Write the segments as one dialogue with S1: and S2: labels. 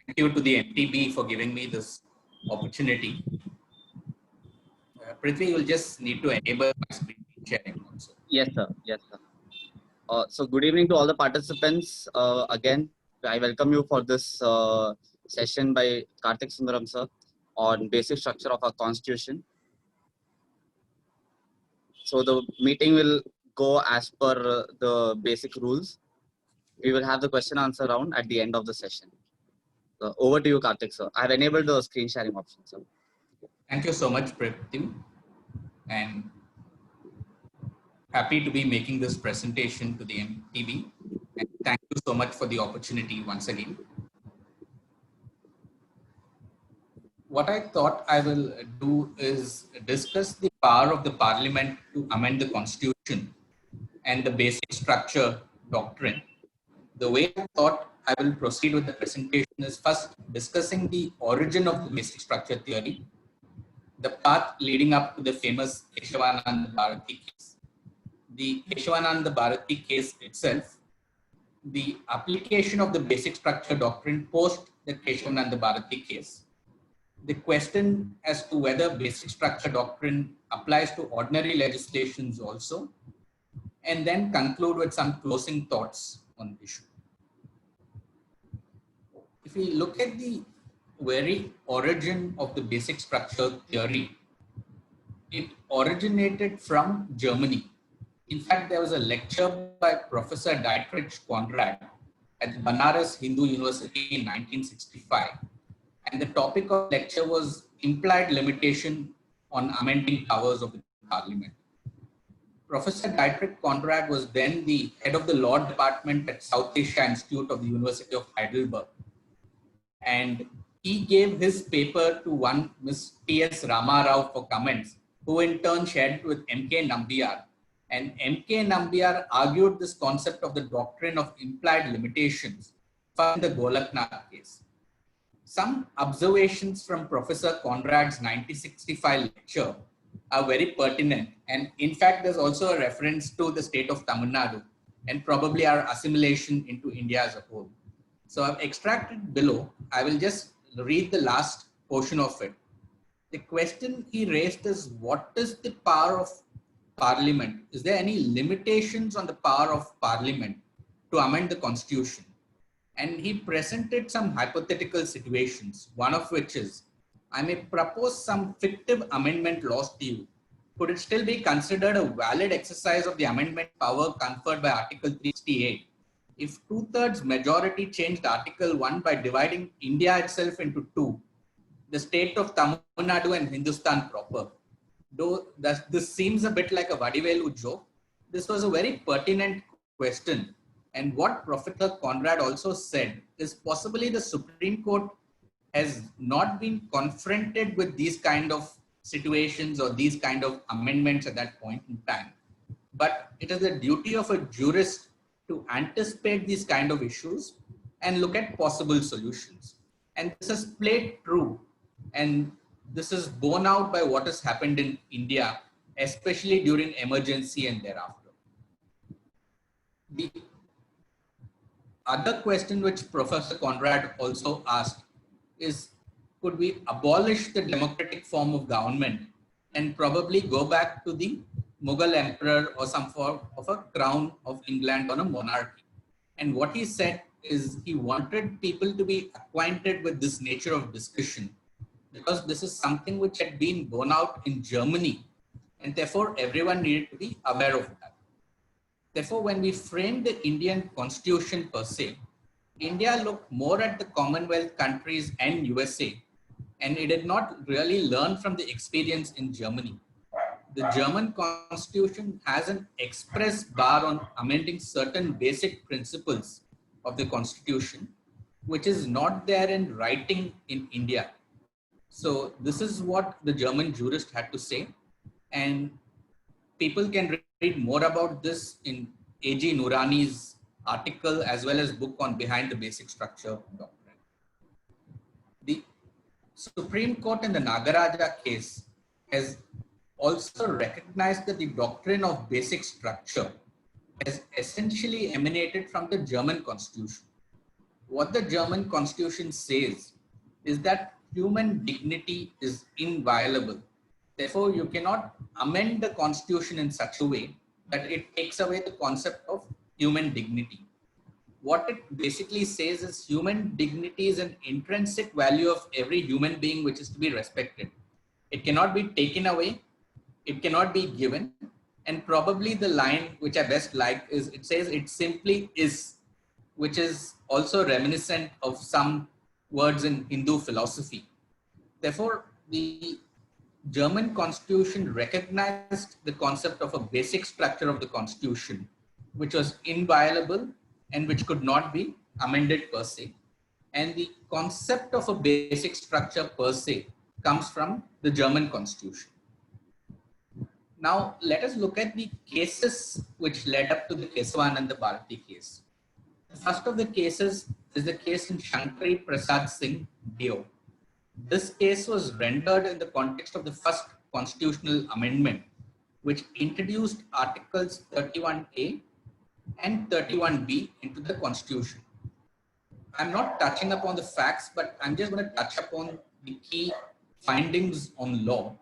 S1: Thank you to the MTB for giving me this opportunity. Prithvi, you'll just need to enable my screen sharing also.
S2: Yes, sir. Yes, sir. So good evening to all the participants. Again, I welcome you for this session by Karthik Sundaram, sir, on basic structure of our constitution. So the meeting will go as per the basic rules. We will have the question answer round at the end of the session. So over to you, Karthik, sir. I have enabled the screen sharing option, sir.
S1: Thank you so much, Prithvi, and happy to be making this presentation to the MTB. And thank you so much for the opportunity once again. What I thought I will do is discuss the power of the Parliament to amend the Constitution and the basic structure doctrine. The way I thought I will proceed with the presentation is first discussing the origin of the basic structure theory, the path leading up to the famous Keshavananda Bharati case, the Keshavananda Bharati case itself, the application of the basic structure doctrine post the Keshavananda Bharati case, the question as to whether basic structure doctrine applies to ordinary legislations also, and then conclude with some closing thoughts on the issue. If we look at the very origin of the basic structure theory, it originated from Germany. In fact, there was a lecture by Professor Dietrich Konrad at Banaras Hindu University in 1965. And the topic of the lecture was implied limitation on amending powers of the Parliament. Professor Dietrich Konrad was then the head of the law department at South Asia Institute of the University of Heidelberg. And he gave his paper to one Ms. T.S. Ramarao for comments, who in turn shared it with M.K. Nambiar. And M.K. Nambiar argued this concept of the doctrine of implied limitations from the Golaknath case. Some observations from Professor Konrad's 1965 lecture are very pertinent. And in fact, there's also a reference to the state of Tamil Nadu and probably our assimilation into India as a whole. So I've extracted below. I will just read the last portion of it. The question he raised is, what is the power of Parliament? Is there any limitations on the power of Parliament to amend the Constitution? And he presented some hypothetical situations, one of which is, I may propose some fictive amendment laws to you. Could it still be considered a valid exercise of the amendment power conferred by Article 368 if 2/3 majority changed Article 1 by dividing India itself into two, the state of Tamil Nadu and Hindustan proper? Though this seems a bit like a Vadivelu joke, this was a very pertinent question. And what Professor Konrad also said is possibly the Supreme Court has not been confronted with these kind of situations or these kind of amendments at that point in time. But it is the duty of a jurist to anticipate these kind of issues and look at possible solutions. And this has played true. And this is borne out by what has happened in India, especially during emergency and thereafter. The other question which Professor Konrad also asked is, could we abolish the democratic form of government and probably go back to the Mughal emperor or some form of a crown of England on a monarchy? And what he said is he wanted people to be acquainted with this nature of discussion, because this is something which had been borne out in Germany, and therefore everyone needed to be aware of that. Therefore, when we framed the Indian constitution per se, India looked more at the Commonwealth countries and USA, and it did not really learn from the experience in Germany. The German constitution has an express bar on amending certain basic principles of the constitution, which is not there in writing in India. So this is what the German jurist had to say. And people can read more about this in A.G. Noorani's article as well as book on Behind the Basic Structure Doctrine. The Supreme Court in the Nagaraja case has also recognized that the doctrine of basic structure has essentially emanated from the German constitution. What the German constitution says is that human dignity is inviolable. Therefore, you cannot amend the constitution in such a way that it takes away the concept of human dignity. What it basically says is human dignity is an intrinsic value of every human being which is to be respected. It cannot be taken away, it cannot be given, and probably the line which I best like is it says it simply is, which is also reminiscent of some words in Hindu philosophy. Therefore, the German constitution recognized the concept of a basic structure of the constitution, which was inviolable and which could not be amended per se. And the concept of a basic structure per se comes from the German constitution. Now, let us look at the cases which led up to the Kesavananda Bharati case. The first of the cases is the case in Shankari Prasad Singh Deo. This case was rendered in the context of the first constitutional amendment, which introduced Articles 31A and 31B into the Constitution. I'm not touching upon the facts, but I'm just going to touch upon the key findings on law.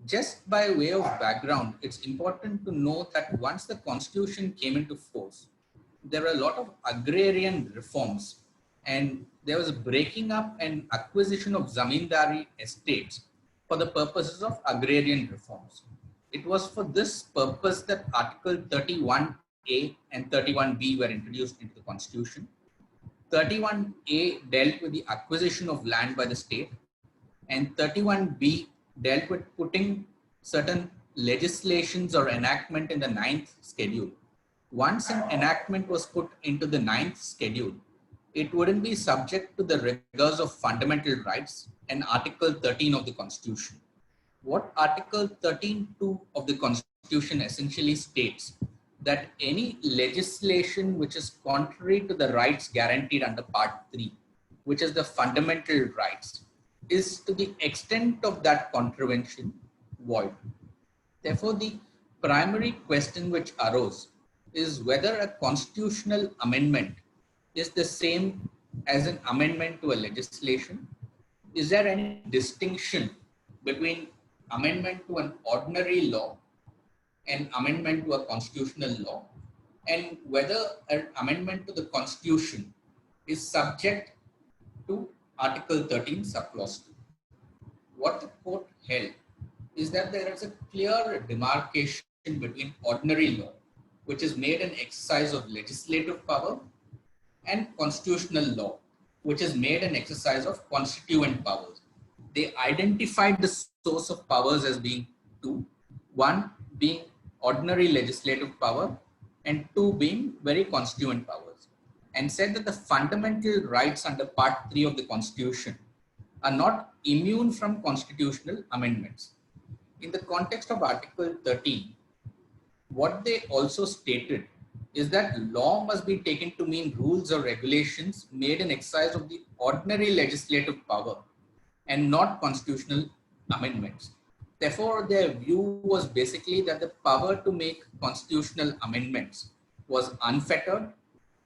S1: Just by way of background, it's important to know that once the Constitution came into force, there were a lot of agrarian reforms, and there was a breaking up and acquisition of zamindari estates for the purposes of agrarian reforms. It was for this purpose that Article 31A and 31B were introduced into the Constitution. 31A dealt with the acquisition of land by the state, and 31B dealt with putting certain legislations or enactment in the 9th schedule. Once an enactment was put into the 9th schedule, it wouldn't be subject to the rigors of fundamental rights and Article 13 of the Constitution. What Article 13(2) of the Constitution essentially states that any legislation which is contrary to the rights guaranteed under Part 3, which is the fundamental rights, is to the extent of that contravention void. Therefore, the primary question which arose is whether a constitutional amendment is the same as an amendment to a legislation. Is there any distinction between amendment to an ordinary law and amendment to a constitutional law, and whether an amendment to the Constitution is subject to Article 13, subclause 2. What the court held is that there is a clear demarcation between ordinary law, which is made an exercise of legislative power, and constitutional law, which is made an exercise of constituent powers. They identified the source of powers as being two, one being ordinary legislative power and two being very constituent powers, and said that the fundamental rights under Part 3 of the Constitution are not immune from constitutional amendments. In the context of Article 13, what they also stated is that law must be taken to mean rules or regulations made in exercise of the ordinary legislative power and not constitutional amendments. Therefore, their view was basically that the power to make constitutional amendments was unfettered,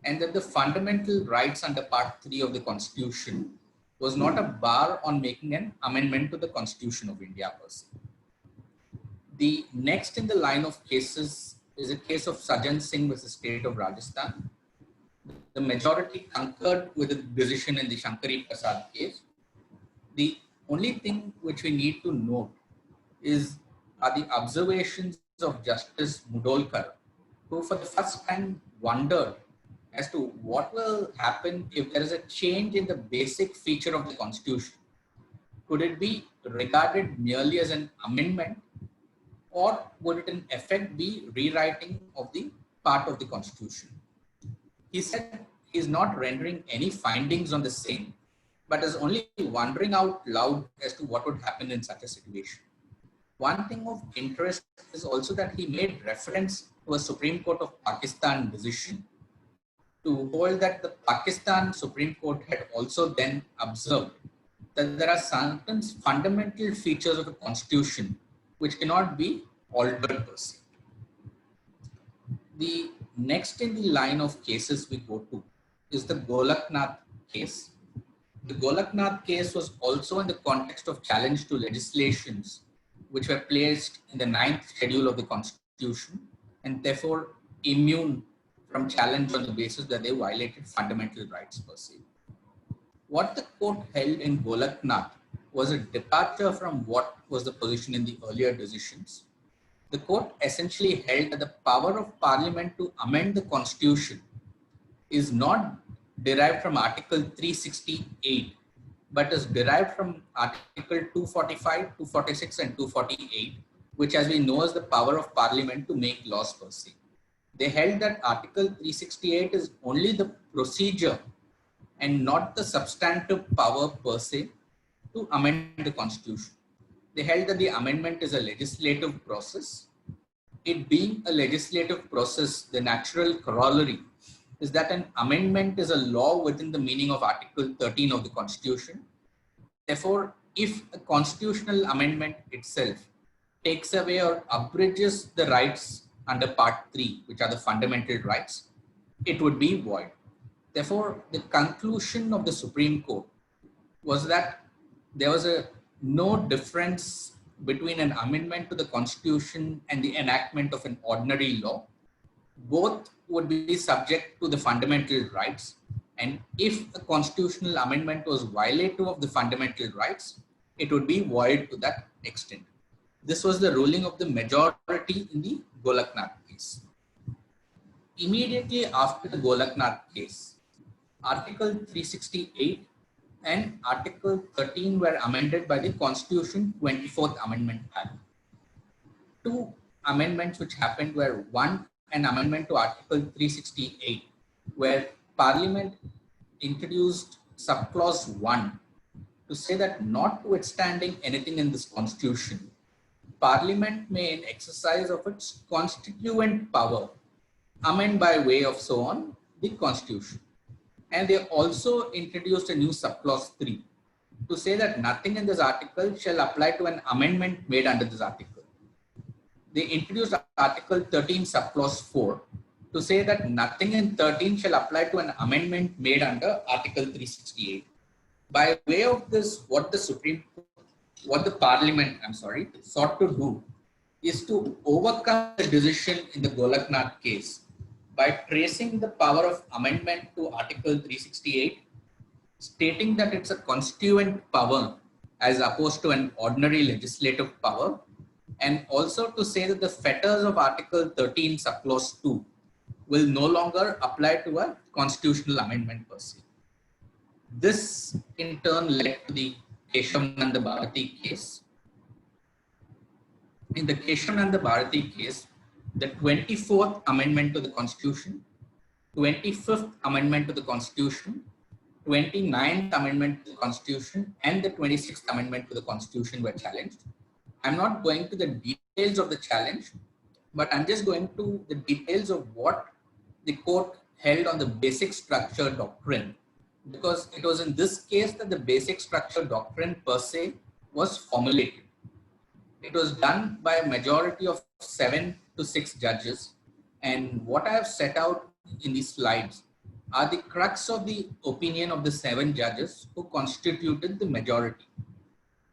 S1: and that the fundamental rights under Part 3 of the Constitution was not a bar on making an amendment to the Constitution of India per se. The next in the line of cases is a case of Sajjan Singh versus State of Rajasthan. The majority concurred with the decision in the Shankari Prasad case. The only thing which we need to note are the observations of Justice Mudolkar, who for the first time wondered as to what will happen if there is a change in the basic feature of the Constitution. Could it be regarded merely as an amendment, or would it in effect be rewriting of the part of the Constitution? He said he is not rendering any findings on the same, but is only wondering out loud as to what would happen in such a situation. One thing of interest is also that he made reference to a Supreme Court of Pakistan decision to hold that the Pakistan Supreme Court had also then observed that there are certain fundamental features of the Constitution which cannot be altered per se. The next in the line of cases we go to is the Golaknath case. The Golaknath case was also in the context of challenge to legislations which were placed in the 9th schedule of the Constitution and therefore immune from challenge on the basis that they violated fundamental rights per se. What the court held in Golaknath was a departure from what was the position in the earlier decisions. The court essentially held that the power of Parliament to amend the Constitution is not derived from Article 368, but is derived from Article 245, 246, and 248, which, as we know, is the power of Parliament to make laws per se. They held that Article 368 is only the procedure and not the substantive power per se to amend the Constitution. They held that the amendment is a legislative process. It being a legislative process, the natural corollary is that an amendment is a law within the meaning of Article 13 of the Constitution. Therefore, if a constitutional amendment itself takes away or abridges the rights under Part 3, which are the fundamental rights, it would be void. Therefore, the conclusion of the Supreme Court was that there was no difference between an amendment to the Constitution and the enactment of an ordinary law. Both would be subject to the fundamental rights, and if a constitutional amendment was violative of the fundamental rights, it would be void to that extent. This was the ruling of the majority in the Golaknath case. Immediately after the Golaknath case, Article 368 and Article 13 were amended by the Constitution 24th Amendment Act. Two amendments which happened were, one, an amendment to Article 368, where Parliament introduced subclause 1 to say that notwithstanding anything in this Constitution, Parliament may, in exercise of its constituent power, amend by way of so on the Constitution. And they also introduced a new subclause 3 to say that nothing in this article shall apply to an amendment made under this article. They introduced Article 13 subclause 4 to say that nothing in 13 shall apply to an amendment made under Article 368. By way of this, what the Parliament sought to do is to overcome the decision in the Golaknath case by tracing the power of amendment to Article 368, stating that it's a constituent power as opposed to an ordinary legislative power, and also to say that the fetters of Article 13 subclause 2 will no longer apply to a constitutional amendment per se. This in turn led to the Keshavananda Bharati case. In the Keshavananda Bharati case, the 24th Amendment to the Constitution, 25th Amendment to the Constitution, 29th Amendment to the Constitution, and the 26th Amendment to the Constitution were challenged. I'm not going to the details of the challenge, but I'm just going to the details of what the court held on the basic structure doctrine, because it was in this case that the basic structure doctrine per se was formulated. It was done by a majority of 7 to 6 judges, and what I have set out in these slides are the crux of the opinion of the 7 judges who constituted the majority.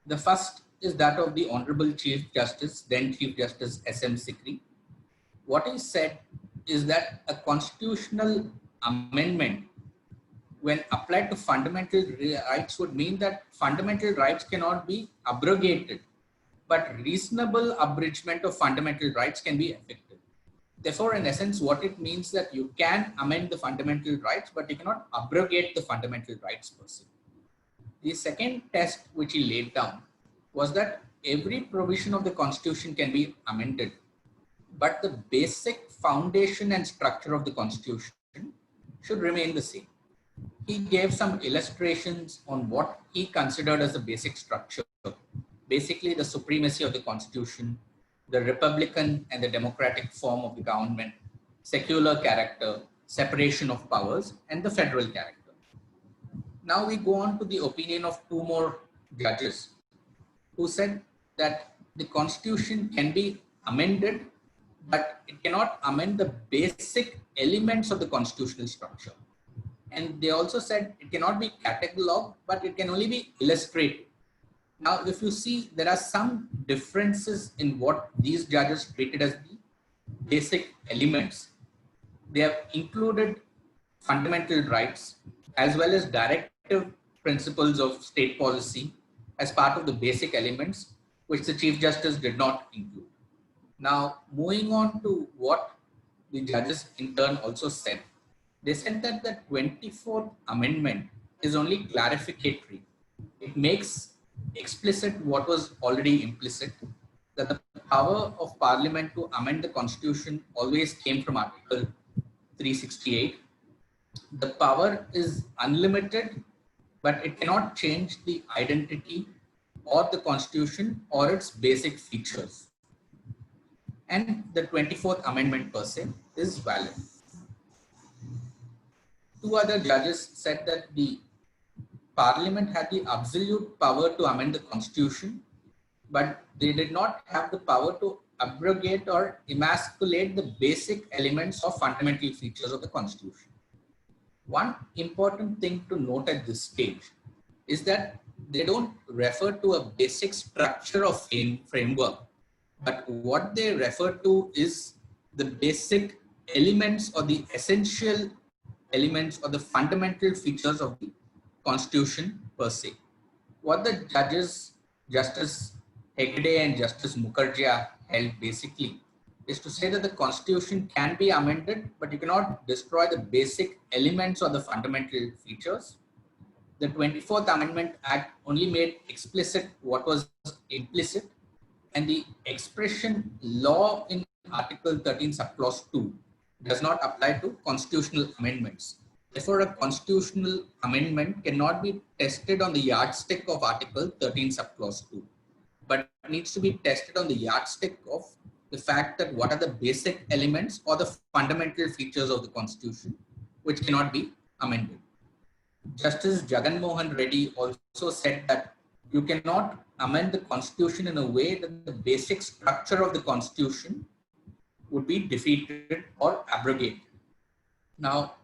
S1: The first is that of the Honorable Chief Justice, then Chief Justice S.M. Sikri. What he said is that a constitutional amendment, when applied to fundamental rights, would mean that fundamental rights cannot be abrogated, but reasonable abridgment of fundamental rights can be effected. Therefore, in essence, what it means that you can amend the fundamental rights, but you cannot abrogate the fundamental rights per se. The second test which he laid down was that every provision of the Constitution can be amended, but the basic foundation and structure of the Constitution should remain the same. He gave some illustrations on what he considered as the basic structure. Basically, the supremacy of the Constitution, the Republican and the democratic form of the government, secular character, separation of powers, and the federal character. Now we go on to the opinion of 2 more judges who said that the Constitution can be amended, but it cannot amend the basic elements of the constitutional structure. And they also said it cannot be catalogued, but it can only be illustrated. Now, if you see, there are some differences in what these judges treated as the basic elements. They have included fundamental rights as well as directive principles of state policy as part of the basic elements, which the Chief Justice did not include. Now, moving on to what the judges in turn also said, they said that the 24th Amendment is only clarificatory. It makes explicit what was already implicit, that the power of Parliament to amend the Constitution always came from Article 368. The power is unlimited, but it cannot change the identity or the Constitution or its basic features. And the 24th Amendment per se is valid. Two other judges said that the Parliament had the absolute power to amend the Constitution, but they did not have the power to abrogate or emasculate the basic elements or fundamental features of the Constitution. One important thing to note at this stage is that they don't refer to a basic structure of framework, but what they refer to is the basic elements or the essential elements or the fundamental features of the Constitution per se. What the judges, Justice Hegde and Justice Mukherjee, held basically is to say that the Constitution can be amended, but you cannot destroy the basic elements or the fundamental features. The 24th Amendment Act only made explicit what was implicit, and the expression law in Article 13 subclause 2 does not apply to constitutional amendments. Therefore, a constitutional amendment cannot be tested on the yardstick of Article 13 subclause 2, but needs to be tested on the yardstick of the fact that what are the basic elements or the fundamental features of the Constitution which cannot be amended. Justice Jagan Mohan Reddy also said that you cannot amend the Constitution in a way that the basic structure of the Constitution would be defeated or abrogated. Now,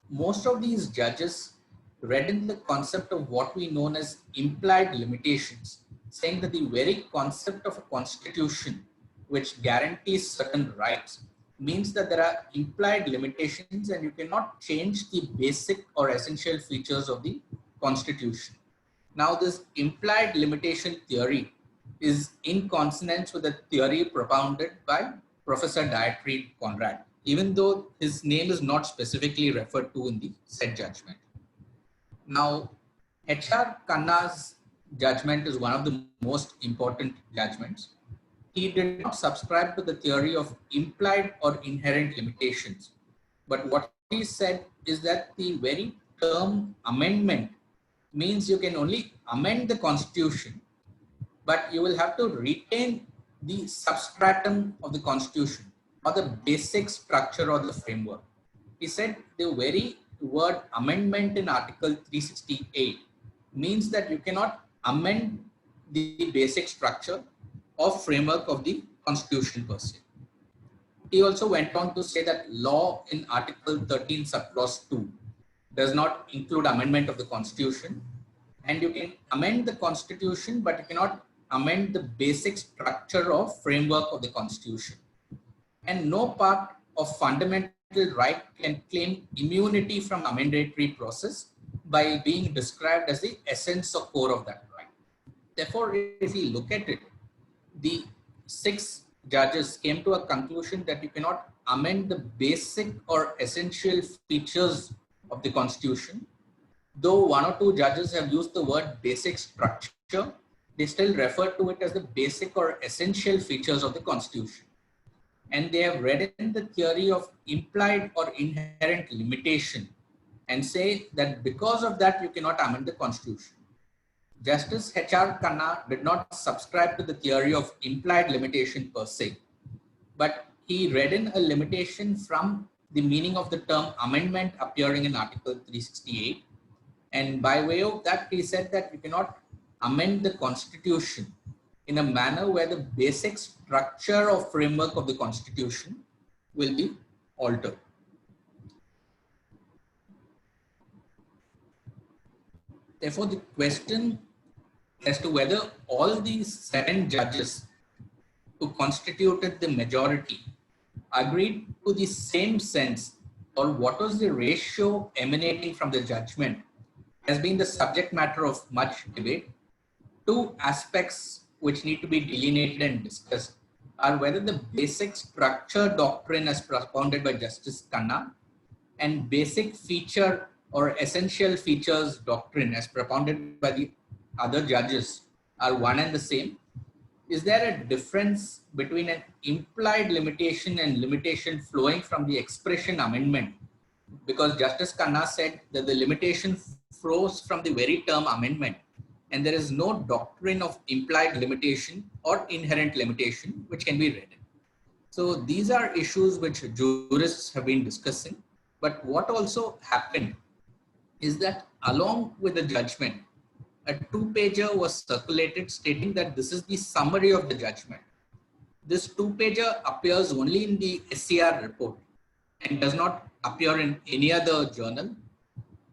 S1: most of these judges read in the concept of what we know as implied limitations, saying that the very concept of a constitution which guarantees certain rights means that there are implied limitations and you cannot change the basic or essential features of the constitution. Now, this implied limitation theory is in consonance with the theory propounded by Professor Dietrich Conrad, even though his name is not specifically referred to in the said judgment. Now, H.R. Khanna's judgment is one of the most important judgments. He did not subscribe to the theory of implied or inherent limitations, but what he said is that the very term amendment means you can only amend the Constitution, but you will have to retain the substratum of the Constitution or the basic structure or the framework. He said the very word amendment in Article 368 means that you cannot amend the basic structure or framework of the Constitution per se. He also went on to say that law in Article 13 subclause 2 does not include amendment of the Constitution, and you can amend the Constitution, but you cannot amend the basic structure or framework of the Constitution. And no part of fundamental right can claim immunity from amendatory process by being described as the essence or core of that right. Therefore, if we look at it, the 6 judges came to a conclusion that you cannot amend the basic or essential features of the Constitution. Though 1 or 2 judges have used the word basic structure, they still refer to it as the basic or essential features of the Constitution. And they have read in the theory of implied or inherent limitation and say that because of that, you cannot amend the Constitution. Justice H.R. Khanna did not subscribe to the theory of implied limitation per se, but he read in a limitation from the meaning of the term amendment appearing in Article 368. And by way of that, he said that you cannot amend the Constitution in a manner where the basic structure or framework of the Constitution will be altered. Therefore, the question as to whether all these 7 judges who constituted the majority agreed to the same sense, or what was the ratio emanating from the judgment, has been the subject matter of much debate. Two aspects which need to be delineated and discussed are whether the basic structure doctrine as propounded by Justice Khanna and basic feature or essential features doctrine as propounded by the other judges are one and the same. Is there a difference between an implied limitation and limitation flowing from the expression amendment? Because Justice Khanna said that the limitation flows from the very term amendment, and there is no doctrine of implied limitation or inherent limitation which can be read. So these are issues which jurists have been discussing. But what also happened is that along with the judgment, a 2-pager was circulated stating that this is the summary of the judgment. This 2-pager appears only in the SCR report and does not appear in any other journal.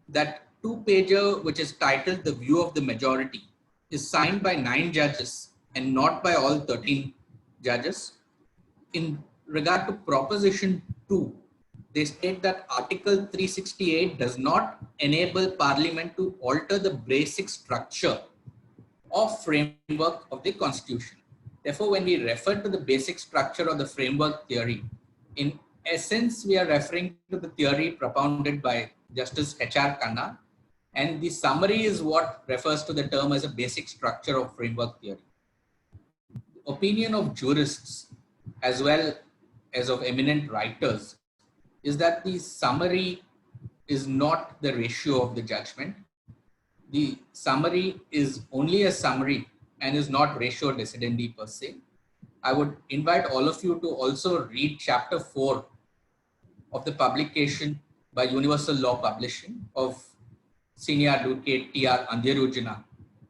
S1: That 2-pager, which is titled The View of the Majority, is signed by 9 judges and not by all 13 judges. In regard to Proposition 2, they state that Article 368 does not enable Parliament to alter the basic structure or framework of the Constitution. Therefore, when we refer to the basic structure or the framework theory, in essence, we are referring to the theory propounded by Justice H.R. Khanna, and the summary is what refers to the term as a basic structure or framework theory. The opinion of jurists as well as of eminent writers is that the summary is not the ratio of the judgment. The summary is only a summary and is not ratio decidendi per se. I would invite all of you to also read chapter 4 of the publication by Universal Law Publishing of Senior Advocate T.R. Andhyarujana,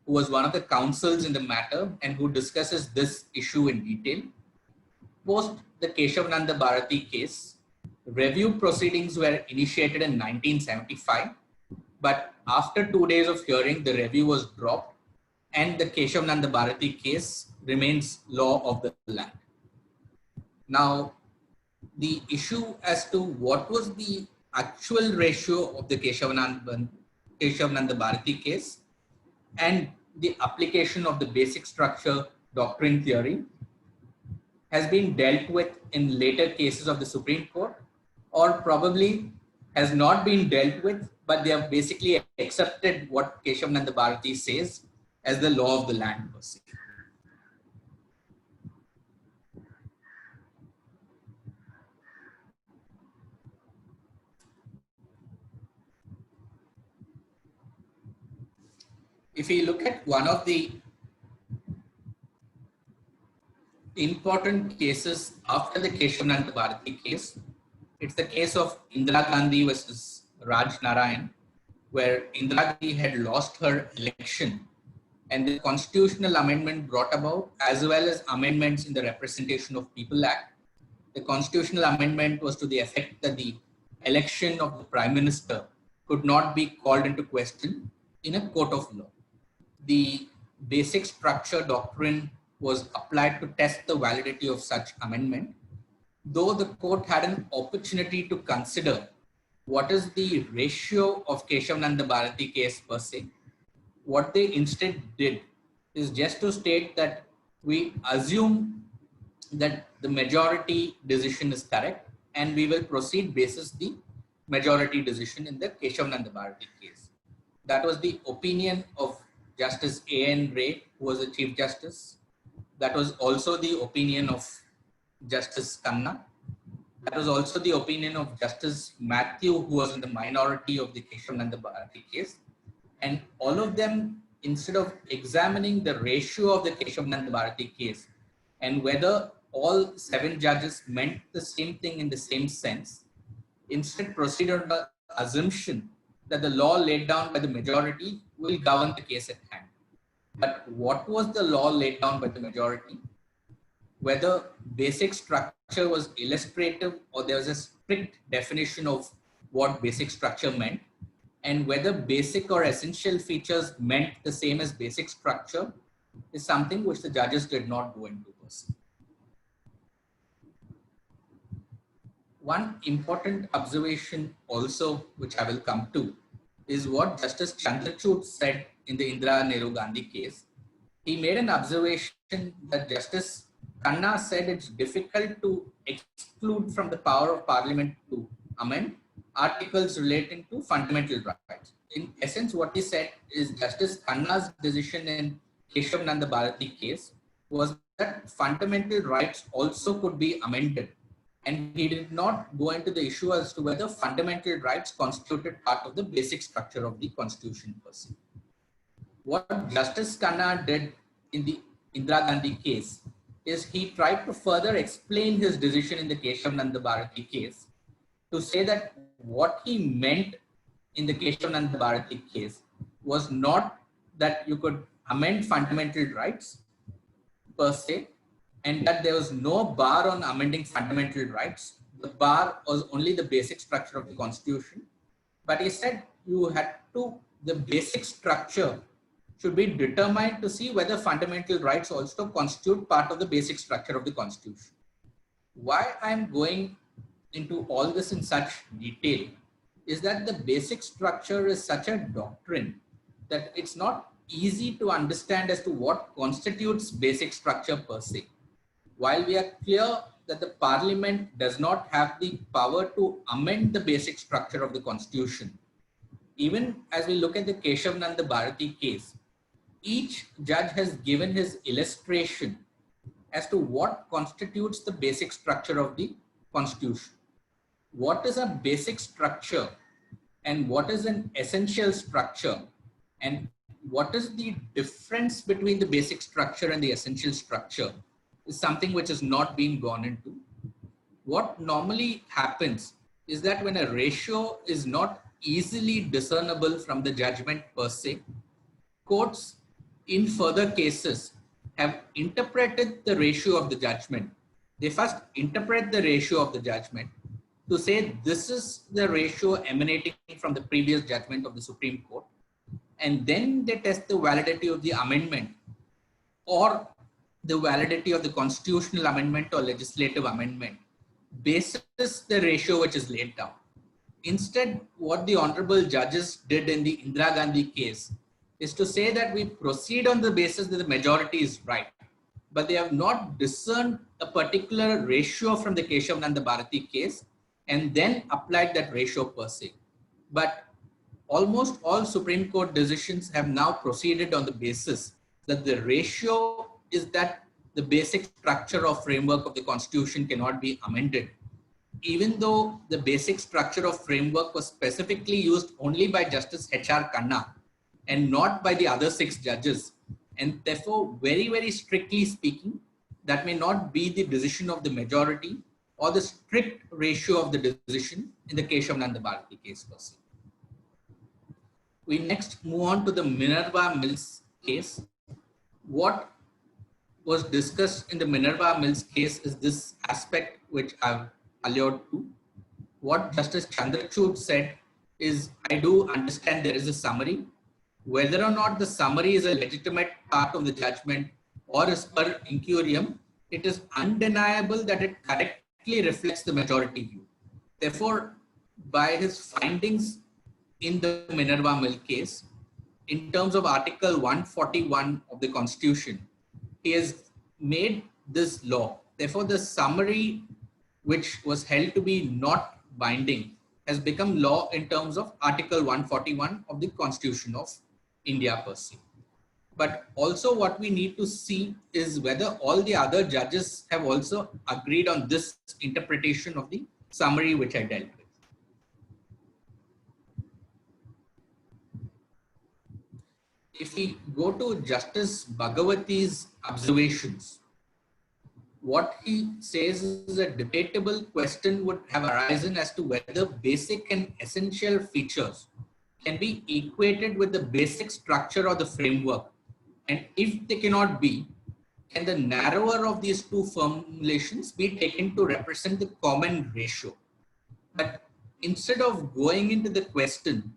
S1: who was one of the counsels in the matter and who discusses this issue in detail. Post the Keshavananda Bharati case, review proceedings were initiated in 1975, but after 2 days of hearing, the review was dropped and the Keshavananda Bharati case remains law of the land. Now, the issue as to what was the actual ratio of the Keshavananda Bharati case and the application of the basic structure doctrine theory has been dealt with in later cases of the Supreme Court, or probably has not been dealt with, but they have basically accepted what Keshavananda Bharati says as the law of the land per se. If we look at one of the important cases after the Keshavananda Bharati case, it's the case of Indira Gandhi versus Raj Narayan, where Indira Gandhi had lost her election and the constitutional amendment brought about, as well as amendments in the Representation of People Act. The constitutional amendment was to the effect that the election of the Prime Minister could not be called into question in a court of law. The basic structure doctrine was applied to test the validity of such amendment, though the court had an opportunity to consider what is the ratio of Keshavananda Bharati case per se. What they instead did is just to state that we assume that the majority decision is correct and we will proceed basis the majority decision in the Keshavananda Bharati case. That was the opinion of Justice A.N. Ray, who was the Chief Justice. That was also the opinion of Justice Khanna. That was also the opinion of Justice Matthew, who was in the minority of the Keshavananda Bharati case. And all of them, instead of examining the ratio of the Keshavananda Bharati case and whether all 7 judges meant the same thing in the same sense, instead proceeded on the assumption that the law laid down by the majority will govern the case at hand. But what was the law laid down by the majority? Whether basic structure was illustrative or there was a strict definition of what basic structure meant, and whether basic or essential features meant the same as basic structure is something which the judges did not go into. One important observation also, which I will come to, is what Justice Chandrachud said in the Indira Nehru Gandhi case. He made an observation that Justice Khanna said it's difficult to exclude from the power of Parliament to amend articles relating to fundamental rights. In essence, what he said is Justice Khanna's decision in Keshav Nanda Bharati case was that fundamental rights also could be amended. And he did not go into the issue as to whether fundamental rights constituted part of the basic structure of the constitution per se. What Justice Khanna did in the Indira Gandhi case is he tried to further explain his decision in the Keshav Nanda Bharati case to say that what he meant in the Keshav Nanda Bharati case was not that you could amend fundamental rights per se, and that there was no bar on amending fundamental rights. The bar was only the basic structure of the constitution. But he said you had to, the basic structure should be determined to see whether fundamental rights also constitute part of the basic structure of the constitution. Why I'm going into all this in such detail is that the basic structure is such a doctrine that it's not easy to understand as to what constitutes basic structure per se. While we are clear that the Parliament does not have the power to amend the basic structure of the Constitution, even as we look at the Keshav Nanda Bharati case, each judge has given his illustration as to what constitutes the basic structure of the Constitution. What is a basic structure and what is an essential structure, and what is the difference between the basic structure and the essential structure is something which has not been gone into. What normally happens is that when a ratio is not easily discernible from the judgment per se, courts in further cases have interpreted the ratio of the judgment. They first interpret the ratio of the judgment to say this is the ratio emanating from the previous judgment of the Supreme Court, and then they test the validity of the amendment or the validity of the constitutional amendment or legislative amendment basis the ratio which is laid down. Instead, what the honorable judges did in the Indira Gandhi case is to say that we proceed on the basis that the majority is right, but they have not discerned a particular ratio from the Keshav Nanda Bharati case and then applied that ratio per se. But almost all Supreme Court decisions have now proceeded on the basis that the ratio is that the basic structure or framework of the Constitution cannot be amended, even though the basic structure of framework was specifically used only by Justice H.R. Khanna and not by the other 6 judges. And therefore, very, very strictly speaking, that may not be the decision of the majority or the strict ratio of the decision in the Keshav Nanda Bharati case per se. We next move on to the Minerva Mills case. What was discussed in the Minerva Mills case is this aspect which I've alluded to. What Justice Chandrachud said is, I do understand there is a summary. Whether or not the summary is a legitimate part of the judgment or is per incurium, it is undeniable that it correctly reflects the majority view. Therefore, by his findings in the Minerva Mill case, in terms of Article 141 of the Constitution, he has made this law. Therefore, the summary which was held to be not binding has become law in terms of Article 141 of the Constitution of India per se. But also what we need to see is whether all the other judges have also agreed on this interpretation of the summary which I dealt with. If we go to Justice Bhagawati's observations, what he says is a debatable question would have arisen as to whether basic and essential features can be equated with the basic structure or the framework. And if they cannot be, can the narrower of these two formulations be taken to represent the common ratio? But instead of going into the question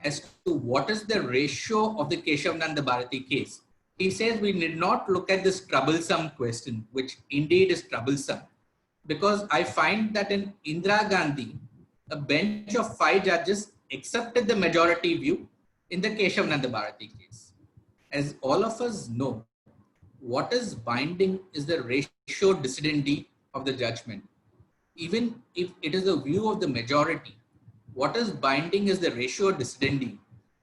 S1: as to what is the ratio of the Keshavananda Bharati case. He says we need not look at this troublesome question, which indeed is troublesome, because I find that in Indira Gandhi, a bench of 5 judges accepted the majority view in the Keshavananda Bharati case. As all of us know, what is binding is the ratio decidendi of the judgment. Even if it is the view of the majority, what is binding is the ratio decidendi.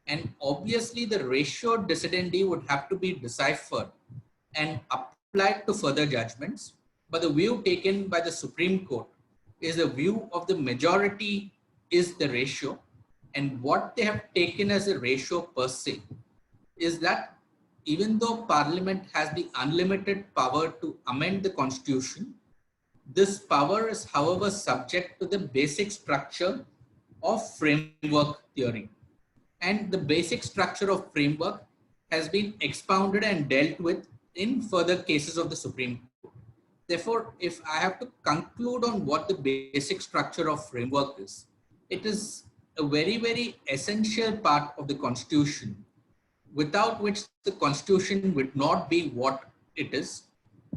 S1: And obviously the ratio decidendi would have to be deciphered and applied to further judgments. But the view taken by the Supreme Court is the view of the majority is the ratio. And what they have taken as a ratio per se is that even though Parliament has the unlimited power to amend the Constitution, this power is, however, subject to the basic structure of framework theory. And the basic structure of framework has been expounded and dealt with in further cases of the Supreme Court. Therefore, if I have to conclude on what the basic structure of framework is, it is a very, very essential part of the Constitution, without which the Constitution would not be what it is.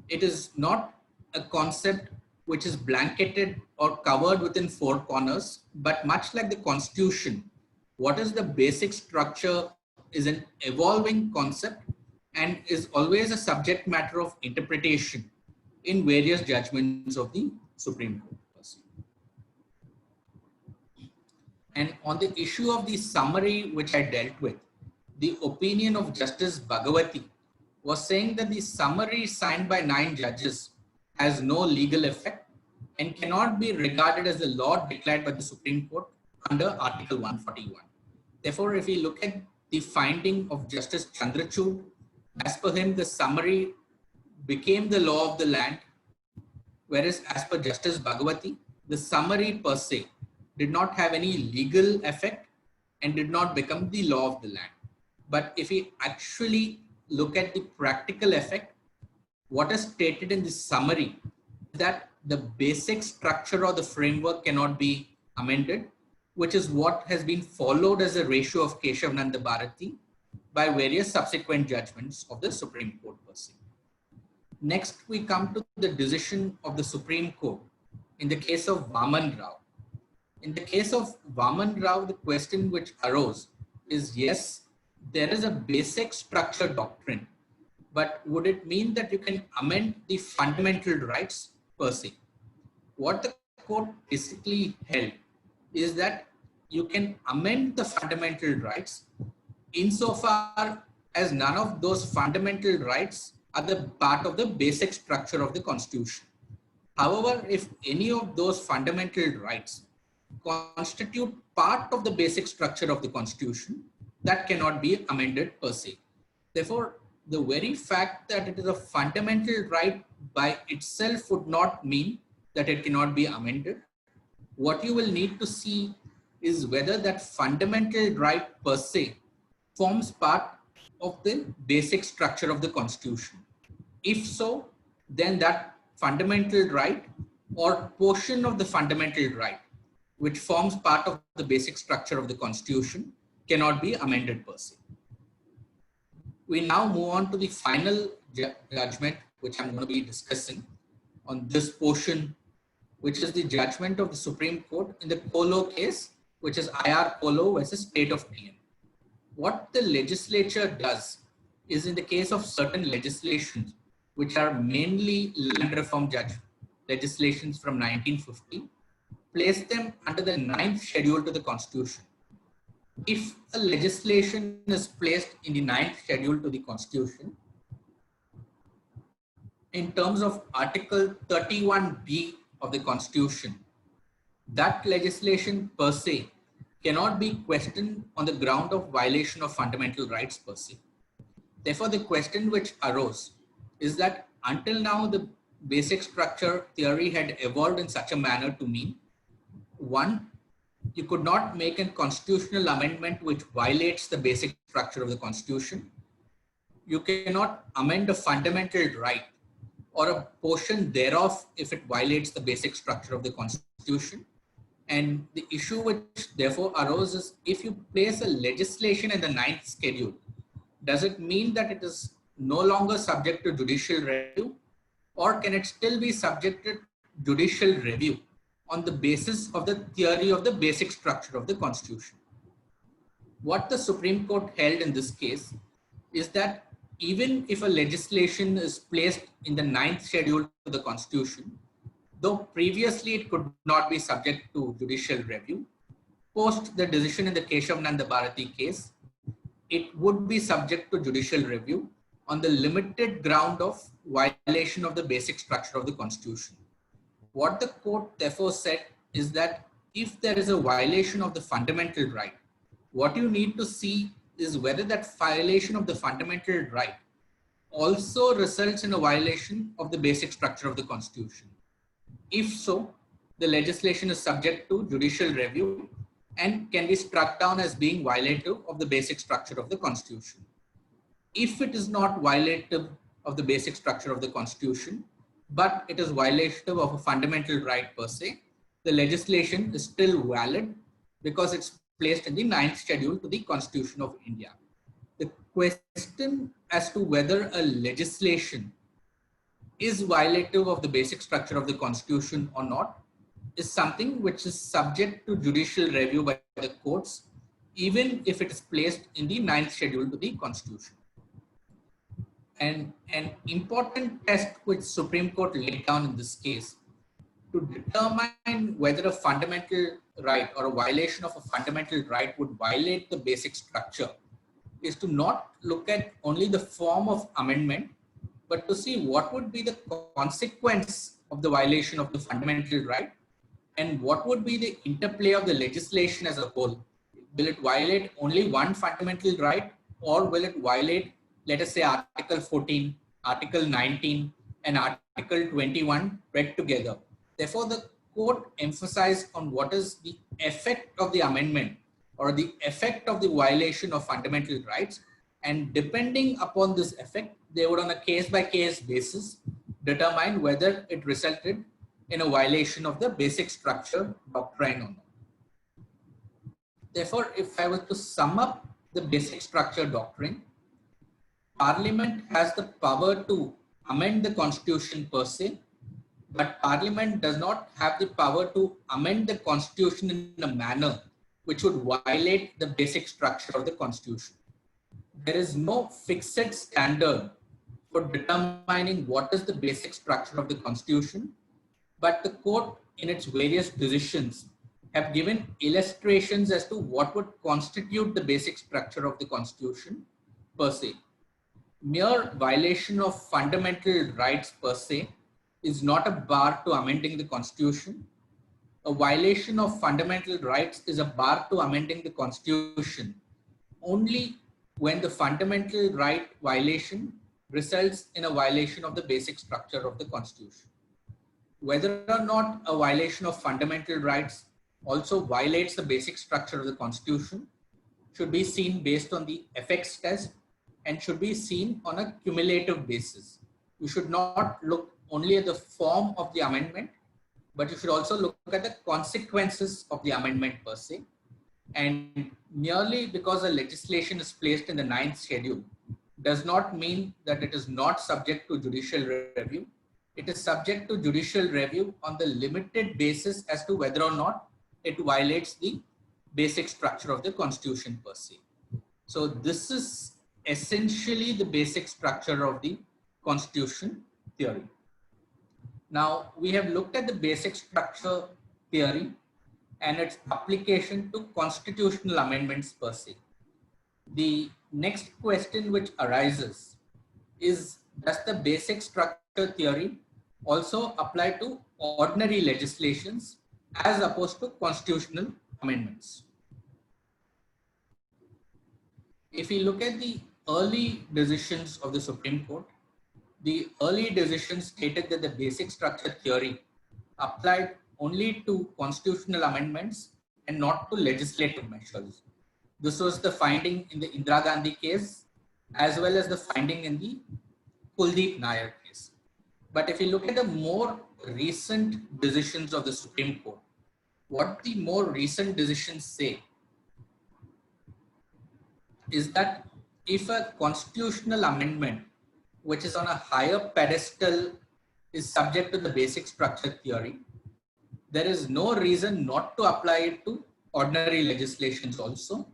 S1: It is not a concept which is blanketed or covered within 4 corners, but much like the Constitution, what is the basic structure is an evolving concept and is always a subject matter of interpretation in various judgments of the Supreme Court. And on the issue of the summary which I dealt with, the opinion of Justice Bhagawati was saying that the summary signed by 9 judges has no legal effect and cannot be regarded as the law declared by the Supreme Court under Article 141. Therefore, if we look at the finding of Justice Chandrachud, as per him, the summary became the law of the land, whereas as per Justice Bhagawati, the summary per se did not have any legal effect and did not become the law of the land. But if we actually look at the practical effect, what is stated in the summary is that the basic structure of the framework cannot be amended, which is what has been followed as a ratio of Keshavananda Bharati by various subsequent judgments of the Supreme Court per se. Next, we come to the decision of the Supreme Court in the case of Vaman Rao. In the case of Vaman Rao, the question which arose is, yes, there is a basic structure doctrine, but would it mean that you can amend the fundamental rights per se? What the court basically held is that you can amend the fundamental rights insofar as none of those fundamental rights are the part of the basic structure of the Constitution. However, if any of those fundamental rights constitute part of the basic structure of the Constitution, that cannot be amended per se. Therefore, the very fact that it is a fundamental right by itself would not mean that it cannot be amended. What you will need to see is whether that fundamental right per se forms part of the basic structure of the Constitution. If so, then that fundamental right or portion of the fundamental right, which forms part of the basic structure of the Constitution, cannot be amended per se. We now move on to the final judgment, which I'm going to be discussing on this portion, which is the judgment of the Supreme Court in the Kolo case, which is IR Kolo versus State of TN. What the legislature does is, in the case of certain legislations, which are mainly land reform legislations from 1950, place them under the 9th schedule to the Constitution. If a legislation is placed in the 9th schedule to the Constitution, in terms of Article 31B of the Constitution, that legislation per se cannot be questioned on the ground of violation of fundamental rights per se. Therefore, the question which arose is that until now, the basic structure theory had evolved in such a manner to mean, one, you could not make a constitutional amendment which violates the basic structure of the Constitution. You cannot amend a fundamental right or a portion thereof if it violates the basic structure of the Constitution. And the issue which therefore arose is, if you place a legislation in the ninth schedule, does it mean that it is no longer subject to judicial review, or can it still be subjected to judicial review on the basis of the theory of the basic structure of the Constitution? What the Supreme Court held in this case is that even if a legislation is placed in the ninth schedule to the Constitution, though previously it could not be subject to judicial review, post the decision in the Keshav Nanda Bharati case, it would be subject to judicial review on the limited ground of violation of the basic structure of the Constitution. What the court therefore said is that if there is a violation of the fundamental right, what you need to see is whether that violation of the fundamental right also results in a violation of the basic structure of the Constitution. If so, the legislation is subject to judicial review and can be struck down as being violative of the basic structure of the Constitution. If it is not violative of the basic structure of the Constitution, but it is violative of a fundamental right per se, the legislation is still valid because it's placed in the ninth schedule to the Constitution of India. The question as to whether a legislation is violative of the basic structure of the Constitution or not is something which is subject to judicial review by the courts, even if it is placed in the ninth schedule to the Constitution. And an important test which Supreme Court laid down in this case to determine whether a fundamental right or a violation of a fundamental right would violate the basic structure is to not look at only the form of amendment, but to see what would be the consequence of the violation of the fundamental right and what would be the interplay of the legislation as a whole. Will it violate only one fundamental right, or will it violate, let us say, Article 14, Article 19, and Article 21 read together? Therefore, the court emphasized on what is the effect of the amendment or the effect of the violation of fundamental rights. And depending upon this effect, they would on a case-by-case basis determine whether it resulted in a violation of the basic structure doctrine or not. Therefore, if I were to sum up the basic structure doctrine, Parliament has the power to amend the Constitution per se, but Parliament does not have the power to amend the Constitution in a manner which would violate the basic structure of the Constitution. There is no fixed standard for determining what is the basic structure of the Constitution, but the court in its various decisions have given illustrations as to what would constitute the basic structure of the Constitution per se. Mere violation of fundamental rights per se is not a bar to amending the Constitution. A violation of fundamental rights is a bar to amending the Constitution only when the fundamental right violation results in a violation of the basic structure of the Constitution. Whether or not a violation of fundamental rights also violates the basic structure of the Constitution should be seen based on the effects test and should be seen on a cumulative basis. You should not look only at the form of the amendment, but you should also look at the consequences of the amendment per se. And merely because a legislation is placed in the ninth schedule does not mean that it is not subject to judicial review. It is subject to judicial review on the limited basis as to whether or not it violates the basic structure of the Constitution per se. So this is essentially the basic structure of the Constitution theory. Now, we have looked at the basic structure theory and its application to constitutional amendments per se. The next question which arises is, does the basic structure theory also apply to ordinary legislations as opposed to constitutional amendments? If we look at the early decisions of the Supreme Court, the early decisions stated that the basic structure theory applied only to constitutional amendments and not to legislative measures. This was the finding in the Indira Gandhi case, as well as the finding in the Kuldeep Nair case. But if you look at the more recent decisions of the Supreme Court, what the more recent decisions say is that if a constitutional amendment, which is on a higher pedestal, is subject to the basic structure theory, there is no reason not to apply it to ordinary legislations also.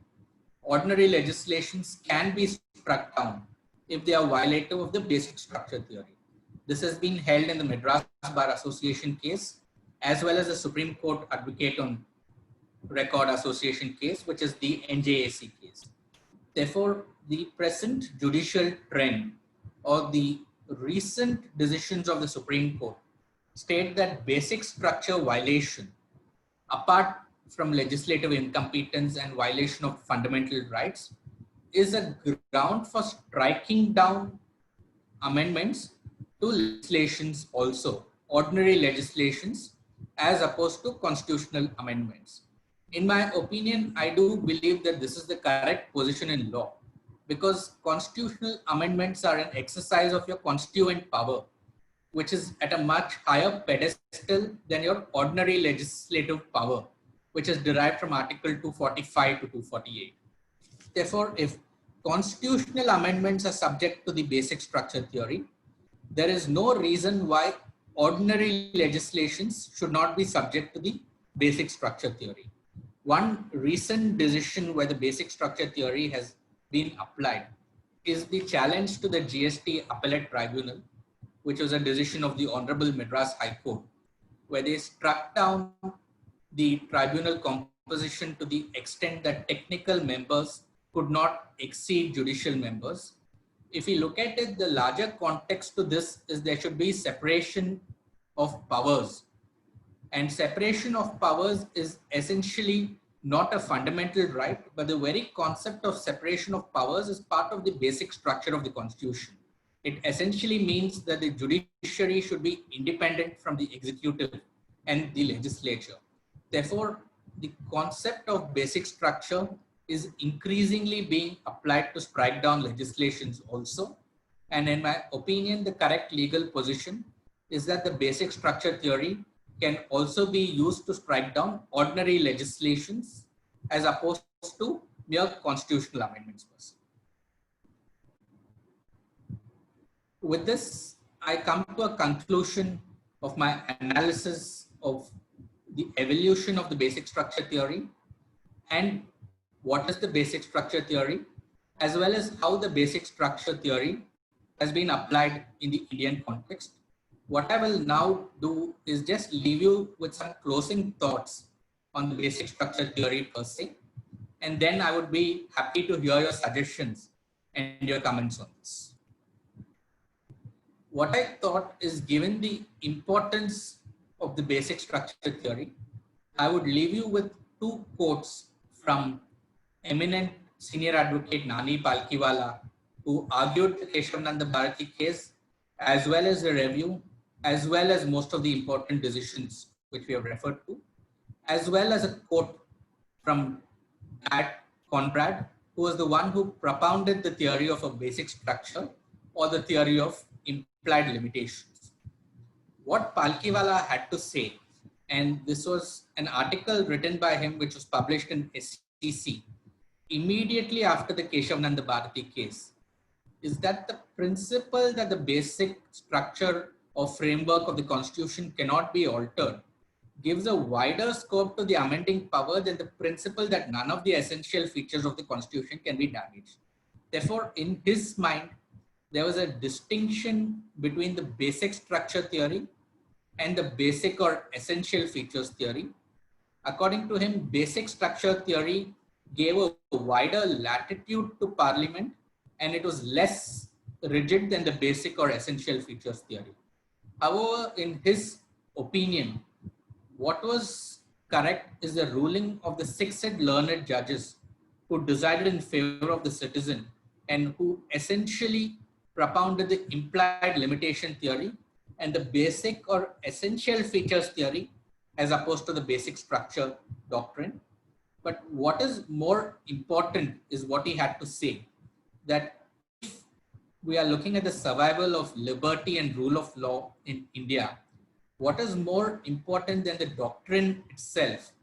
S1: Ordinary legislations can be struck down if they are violative of the basic structure theory. This has been held in the Madras Bar Association case, as well as the Supreme Court Advocate on Record Association case, which is the NJAC case. Therefore, the present judicial trend or the recent decisions of the Supreme Court state that basic structure violation, apart from legislative incompetence and violation of fundamental rights, is a ground for striking down amendments to legislations also, ordinary legislations, as opposed to constitutional amendments. In my opinion, I do believe that this is the correct position in law, because constitutional amendments are an exercise of your constituent power, which is at a much higher pedestal than your ordinary legislative power, which is derived from Article 245 to 248. Therefore, if constitutional amendments are subject to the basic structure theory, there is no reason why ordinary legislations should not be subject to the basic structure theory. One recent decision where the basic structure theory has been applied is the challenge to the GST Appellate Tribunal, which was a decision of the Honorable Madras High Court, where they struck down the tribunal composition to the extent that technical members could not exceed judicial members. If we look at it, the larger context to this is there should be separation of powers. And separation of powers is essentially not a fundamental right, but the very concept of separation of powers is part of the basic structure of the Constitution. It essentially means that the judiciary should be independent from the executive and the legislature. Therefore, the concept of basic structure is increasingly being applied to strike down legislations also. And in my opinion, the correct legal position is that the basic structure theory can also be used to strike down ordinary legislations as opposed to mere constitutional amendments. With this, I come to a conclusion of my analysis of the evolution of the basic structure theory and what is the basic structure theory, as well as how the basic structure theory has been applied in the Indian context. What I will now do is just leave you with some closing thoughts on the basic structure theory per se, and then I would be happy to hear your suggestions and your comments on this. What I thought is, given the importance of the basic structure theory, I would leave you with two quotes from eminent senior advocate Nani Palkiwala, who argued the Keshavananda Bharati case, as well as the review, as well as most of the important decisions which we have referred to, as well as a quote from Pat Conrad, who was the one who propounded the theory of a basic structure or the theory of implied limitations. What Palkiwala had to say, and this was an article written by him which was published in SEC immediately after the Keshavananda Bharati case, is that the principle that the basic structure or framework of the Constitution cannot be altered gives a wider scope to the amending power than the principle that none of the essential features of the Constitution can be damaged. Therefore, in his mind, there was a distinction between the basic structure theory and the basic or essential features theory. According to him, basic structure theory gave a wider latitude to Parliament, and it was less rigid than the basic or essential features theory. However, in his opinion, what was correct is the ruling of the 6 learned judges who decided in favor of the citizen and who essentially propounded the implied limitation theory and the basic or essential features theory as opposed to the basic structure doctrine. But what is more important is what he had to say, that if we are looking at the survival of liberty and rule of law in India, what is more important than the doctrine itself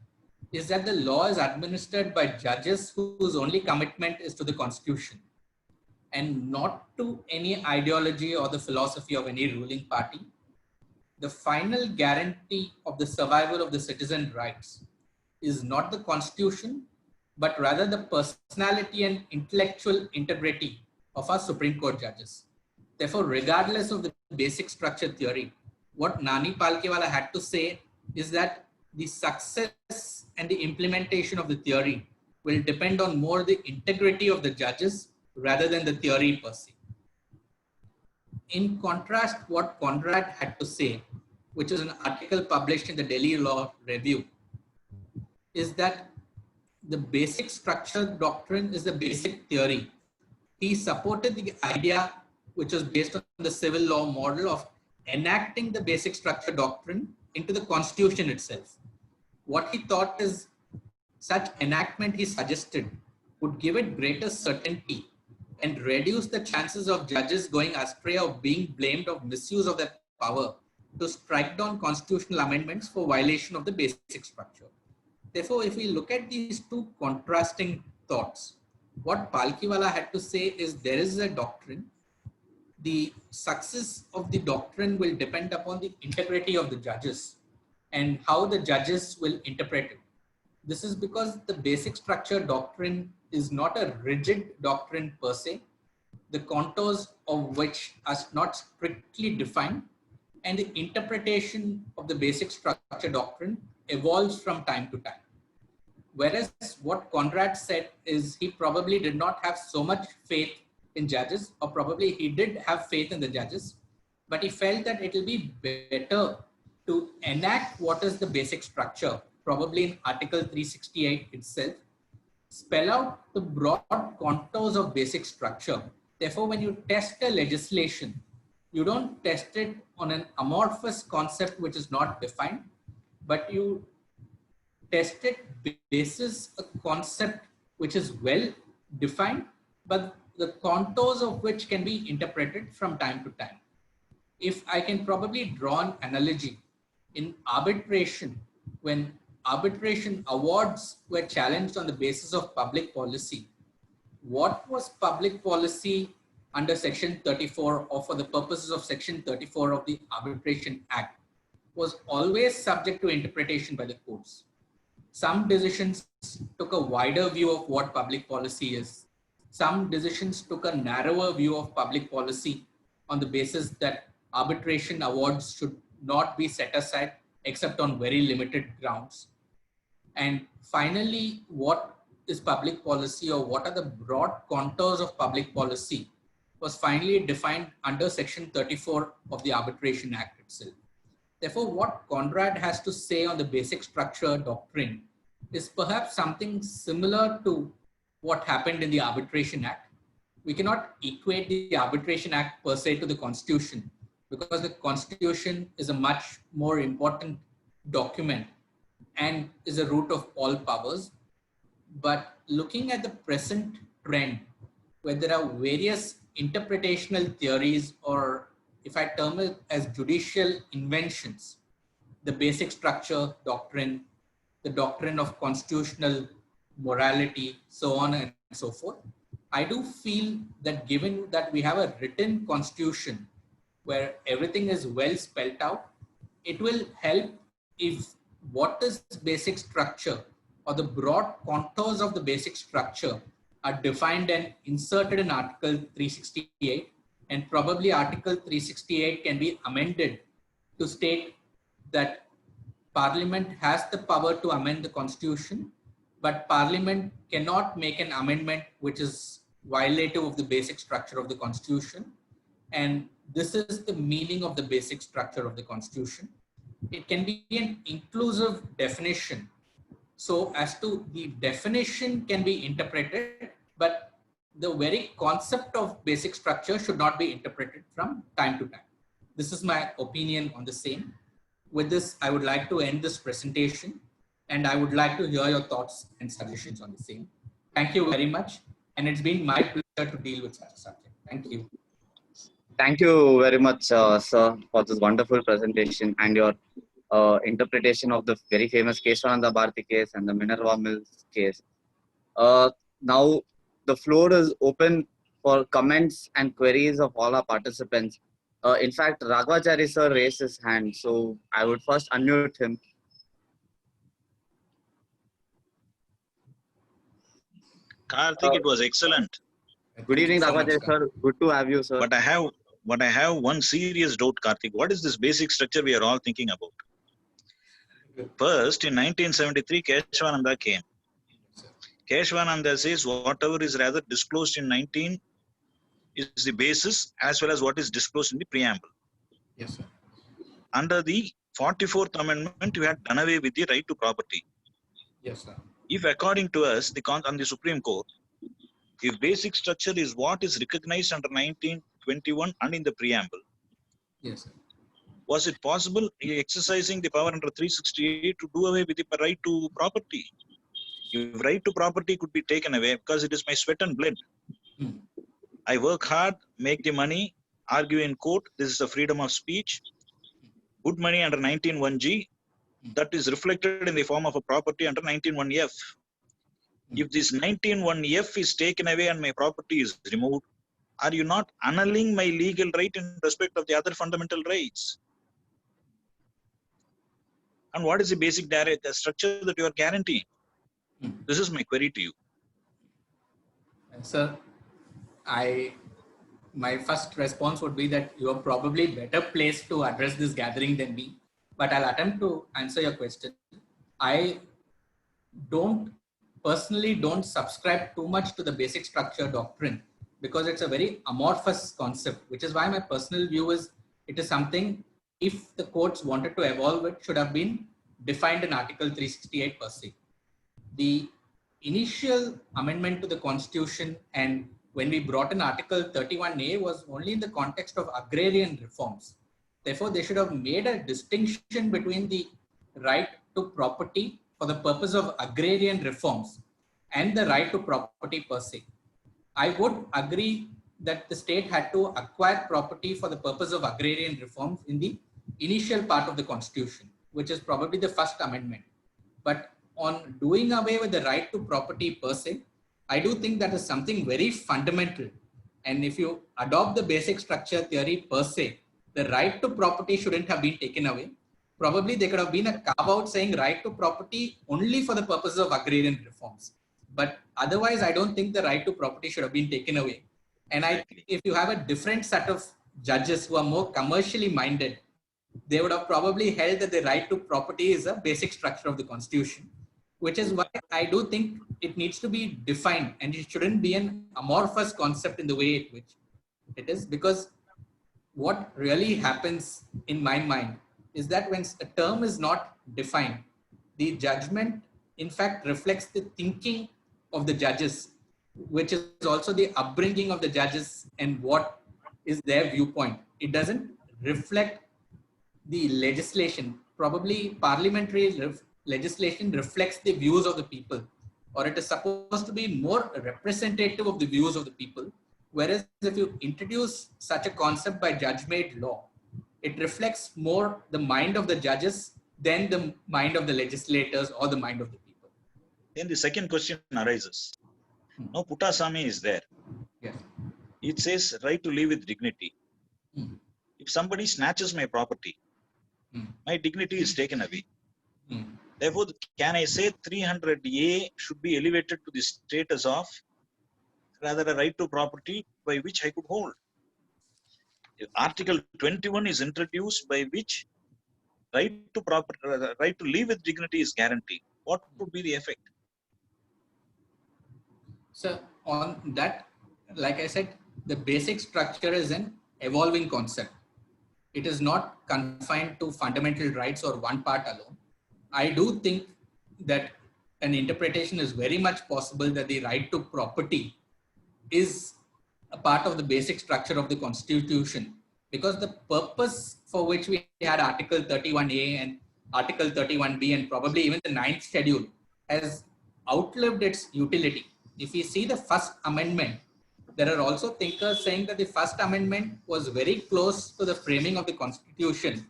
S1: is that the law is administered by judges whose only commitment is to the constitution and not to any ideology or the philosophy of any ruling party. The final guarantee of the survival of the citizen rights is not the constitution, but rather the personality and intellectual integrity of our Supreme Court judges. Therefore, regardless of the basic structure theory, what Nani Palkhiwala had to say is that the success and the implementation of the theory will depend on more the integrity of the judges rather than the theory per se. In contrast, what Conrad had to say, which is an article published in the Delhi Law Review, is that the basic structure doctrine is the basic theory. He supported the idea, which was based on the civil law model of enacting the basic structure doctrine into the constitution itself. What he thought is such enactment, he suggested, would give it greater certainty and reduce the chances of judges going astray or being blamed of misuse of their power to strike down constitutional amendments for violation of the basic structure. Therefore, if we look at these two contrasting thoughts, what Palkhiwala had to say is there is a doctrine. The success of the doctrine will depend upon the integrity of the judges and how the judges will interpret it. This is because the basic structure doctrine is not a rigid doctrine per se, the contours of which are not strictly defined, and the interpretation of the basic structure doctrine evolves from time to time. Whereas what Conrad said is he probably did not have so much faith in judges, or probably he did have faith in the judges, but he felt that it will be better to enact what is the basic structure, probably in Article 368 itself, spell out the broad contours of basic structure. Therefore, when you test a legislation, you don't test it on an amorphous concept which is not defined, but you test it basis a concept which is well defined, but the contours of which can be interpreted from time to time. If I can probably draw an analogy, in arbitration, when arbitration awards were challenged on the basis of public policy, what was public policy under Section 34 or for the purposes of Section 34 of the Arbitration Act was always subject to interpretation by the courts. Some decisions took a wider view of what public policy is. Some decisions took a narrower view of public policy on the basis that arbitration awards should not be set aside except on very limited grounds. And finally, what is public policy, or what are the broad contours of public policy, was finally defined under Section 34 of the Arbitration Act itself. Therefore, what Conrad has to say on the basic structure doctrine is perhaps something similar to what happened in the Arbitration Act. We cannot equate the Arbitration Act per se to the Constitution, because the Constitution is a much more important document and is a root of all powers. But looking at the present trend, where there are various interpretational theories, or if I term it as judicial inventions, the basic structure doctrine, the doctrine of constitutional morality, so on and so forth, I do feel that given that we have a written constitution where everything is well spelled out, it will help if what is basic structure or the broad contours of the basic structure are defined and inserted in Article 368, and probably Article 368 can be amended to state that Parliament has the power to amend the Constitution, but Parliament cannot make an amendment which is violative of the basic structure of the Constitution. And this is the meaning of the basic structure of the Constitution. It can be an inclusive definition, so as to the definition can be interpreted, but the very concept of basic structure should not be interpreted from time to time. This is my opinion on the same. With this, I would like to end this presentation, and I would like to hear your thoughts and suggestions on the same. Thank you very much. And it's been my pleasure to deal with such a subject. Thank you.
S2: Thank you very much, sir, for this wonderful presentation and your interpretation of the very famous Keshavananda Bharati case and the Minerva Mills case. Now the floor is open for comments and queries of all our participants. In fact, Raghavachari sir raised his hand, so I would first unmute him.
S3: Karthik, it was excellent.
S2: Good evening,
S1: Thank you so much,
S2: Raghavachari sir. Good to have you, sir.
S3: But I have one serious doubt, Karthik. What is this basic structure we are all thinking about? First, in 1973, Keshavananda came. Keshavananda says whatever is rather disclosed in 19 is the basis as well as what is disclosed in the preamble.
S1: Yes, sir.
S3: Under the 44th Amendment, you had done away with the right to property.
S1: Yes, sir.
S3: If according to us, on the Supreme Court, if basic structure is what is recognized under 1921 and in the preamble,
S1: Yes, sir.
S3: was it possible exercising the power under 368 to do away with the right to property? If right to property could be taken away because it is my sweat and blood. I work hard, make the money, argue in court. This is the freedom of speech. Good money under 191G. That is reflected in the form of a property under 191F. If this 191F is taken away and my property is removed, are you not annulling my legal right in respect of the other fundamental rights? And what is the basic structure that you are guaranteeing? This is my query to you.
S1: Sir, my first response would be that you are probably better placed to address this gathering than me, but I'll attempt to answer your question. I personally don't subscribe too much to the basic structure doctrine because it's a very amorphous concept, which is why my personal view is it is something, if the courts wanted to evolve it, should have been defined in Article 368 per se. The initial amendment to the Constitution and when we brought in Article 31A was only in the context of agrarian reforms. Therefore, they should have made a distinction between the right to property for the purpose of agrarian reforms and the right to property per se. I would agree that the state had to acquire property for the purpose of agrarian reforms in the initial part of the Constitution, which is probably the first amendment. But on doing away with the right to property per se, I do think that is something very fundamental. And if you adopt the basic structure theory per se, the right to property shouldn't have been taken away. Probably there could have been a carve out saying right to property only for the purposes of agrarian reforms. But otherwise, I don't think the right to property should have been taken away. And I think if you have a different set of judges who are more commercially minded, they would have probably held that the right to property is a basic structure of the Constitution, which is why I do think it needs to be defined and it shouldn't be an amorphous concept in the way which it is, because what really happens in my mind is that when a term is not defined, the judgment in fact reflects the thinking of the judges, which is also the upbringing of the judges and what is their viewpoint. It doesn't reflect the legislation. Probably parliamentary legislation reflects the views of the people, or it is supposed to be more representative of the views of the people. Whereas if you introduce such a concept by judge-made law, it reflects more the mind of the judges than the mind of the legislators or the mind of the people.
S3: Then the second question arises. Now Puttaswamy is there.
S1: Yes.
S3: It says right to live with dignity. If somebody snatches my property, my dignity is taken away. Therefore, can I say 300A should be elevated to the status of rather a right to property by which I could hold? If Article 21 is introduced by which right to live with dignity is guaranteed, what would be the effect?
S1: So on that, like I said, the basic structure is an evolving concept. It is not confined to fundamental rights or one part alone. I do think that an interpretation is very much possible that the right to property is a part of the basic structure of the Constitution, because the purpose for which we had Article 31A and Article 31B and probably even the 9th schedule has outlived its utility. If we see the First Amendment, there are also thinkers saying that the First Amendment was very close to the framing of the Constitution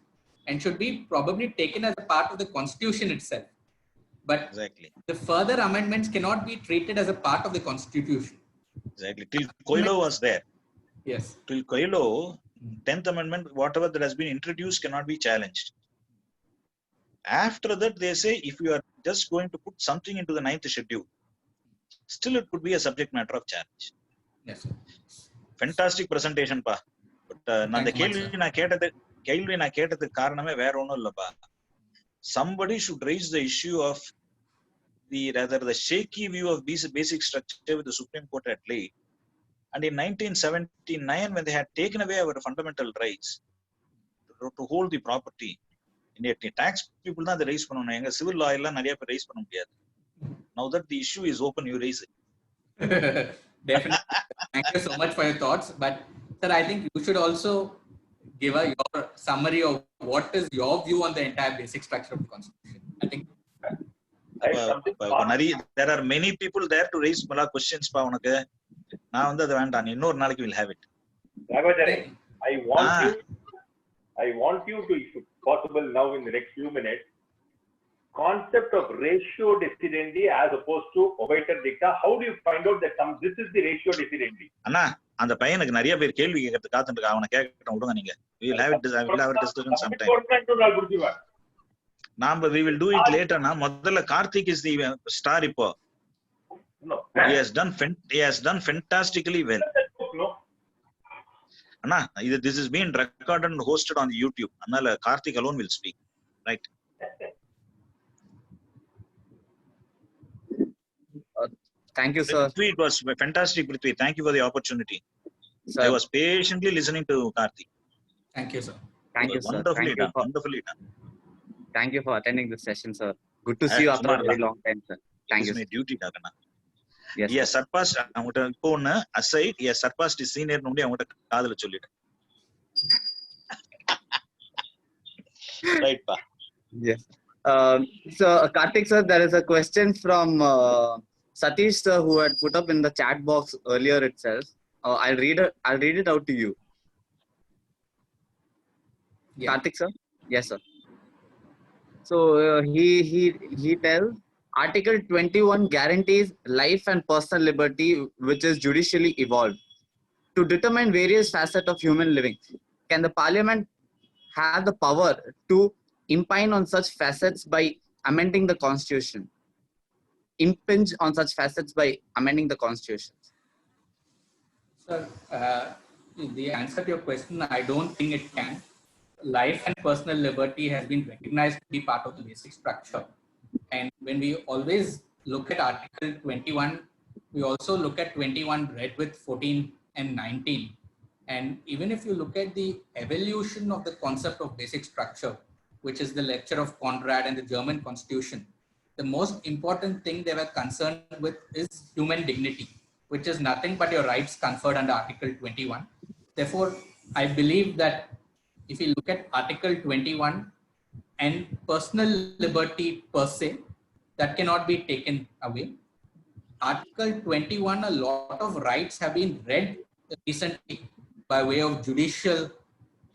S1: and should be probably taken as a part of the constitution itself. But
S3: Exactly.
S1: the further amendments cannot be treated as a part of the constitution.
S3: Exactly. Till Coelho was there.
S1: Yes.
S3: Till Coelho, 10th Amendment, whatever that has been introduced cannot be challenged. After that, they say if you are just going to put something into the 9th schedule, still it could be a subject matter of challenge.
S1: Yes, sir.
S3: Fantastic presentation, pa. But நான்
S1: Thank you much, sir.
S3: கேள்வி நான் கேட்டதுக்கு காரணமே வேற ஒண்ணும் இல்லப்பா. Somebody should raise the issue of the shaky view of basic structure with the Supreme Court at late. And in 1979, when they had taken away our fundamental rights to hold the property, இந்த tax people தான் அதை raise பண்ணணும். எங்க civil law எல்லாம் நிறைய பேர் raise பண்ண முடியாது. Now that the issue is open, you raise it.
S1: Definitely. Thank you so much for your thoughts. But sir, I think you should also give your summary of what is your view on the entire basic structure of the constitution. I think
S3: there are many people there to raise பல questions பா உனக்கு. நான் வந்து அது வேண்டாம். இன்னொரு நாளைக்கு will have it.
S4: Raghavacharya, I want you to, if possible now in the next few minutes, concept of ratio decidendi as opposed to obiter dicta. How do you find out that this is the ratio decidendi?
S3: அண்ணா அந்த பையனுக்கு நிறைய பேர் கேள்வி கேட்கறது காத்துட்டு இருக்காங்க. அவனை கேட்கட்டும் விடுங்க நீங்க. We will have it discussion sometime. We will do it later. முதல்ல கார்த்திக் is the star இப்போ.
S4: No.
S3: He has done fantastically well.
S4: No.
S3: Anna, this is being recorded and hosted on YouTube. Annala Karthik alone will speak. Right.
S2: Thank you, sir.
S3: It was fantastic, Prithvi. Thank you for the opportunity.
S2: Sir.
S3: I was patiently listening to Karthik.
S1: thank you, sir.
S2: Thank you, sir.
S3: Wonderfully done. Wonderfully done.
S2: Thank you for attending this session, sir. Good to see you after a very long time, sir. Thank you.
S3: It's my duty, Anna.
S2: Yes.
S3: He has surpassed. அவங்ககிட்ட இப்போ ஒன்னு aside, he has surpassed his senior நோண்டி அவங்ககிட்ட காதுல சொல்லிடு. Right, pa.
S2: Yes. So, Karthik, sir, there is a question from Satish, sir, who had put up in the chat box earlier itself. I'll read it out to you.
S1: Yeah.
S2: Karthik, sir. Yes, sir. So he tells Article 21 guarantees life and personal liberty, which is judicially evolved to determine various facets of human living. Can the Parliament have the power to impinge on such facets by amending the Constitution? Impinge on such facets by amending the Constitution?
S1: Sir, the answer to your question, I don't think it can. Life and personal liberty has been recognized to be part of the basic structure. And when we always look at Article 21, we also look at 21 read with 14 and 19. And even if you look at the evolution of the concept of basic structure, which is the lecture of Conrad and the German Constitution, the most important thing they were concerned with is human dignity, which is nothing but your rights conferred under Article 21. Therefore, I believe that if you look at Article 21 and personal liberty per se, that cannot be taken away. Article 21, a lot of rights have been read recently by way of judicial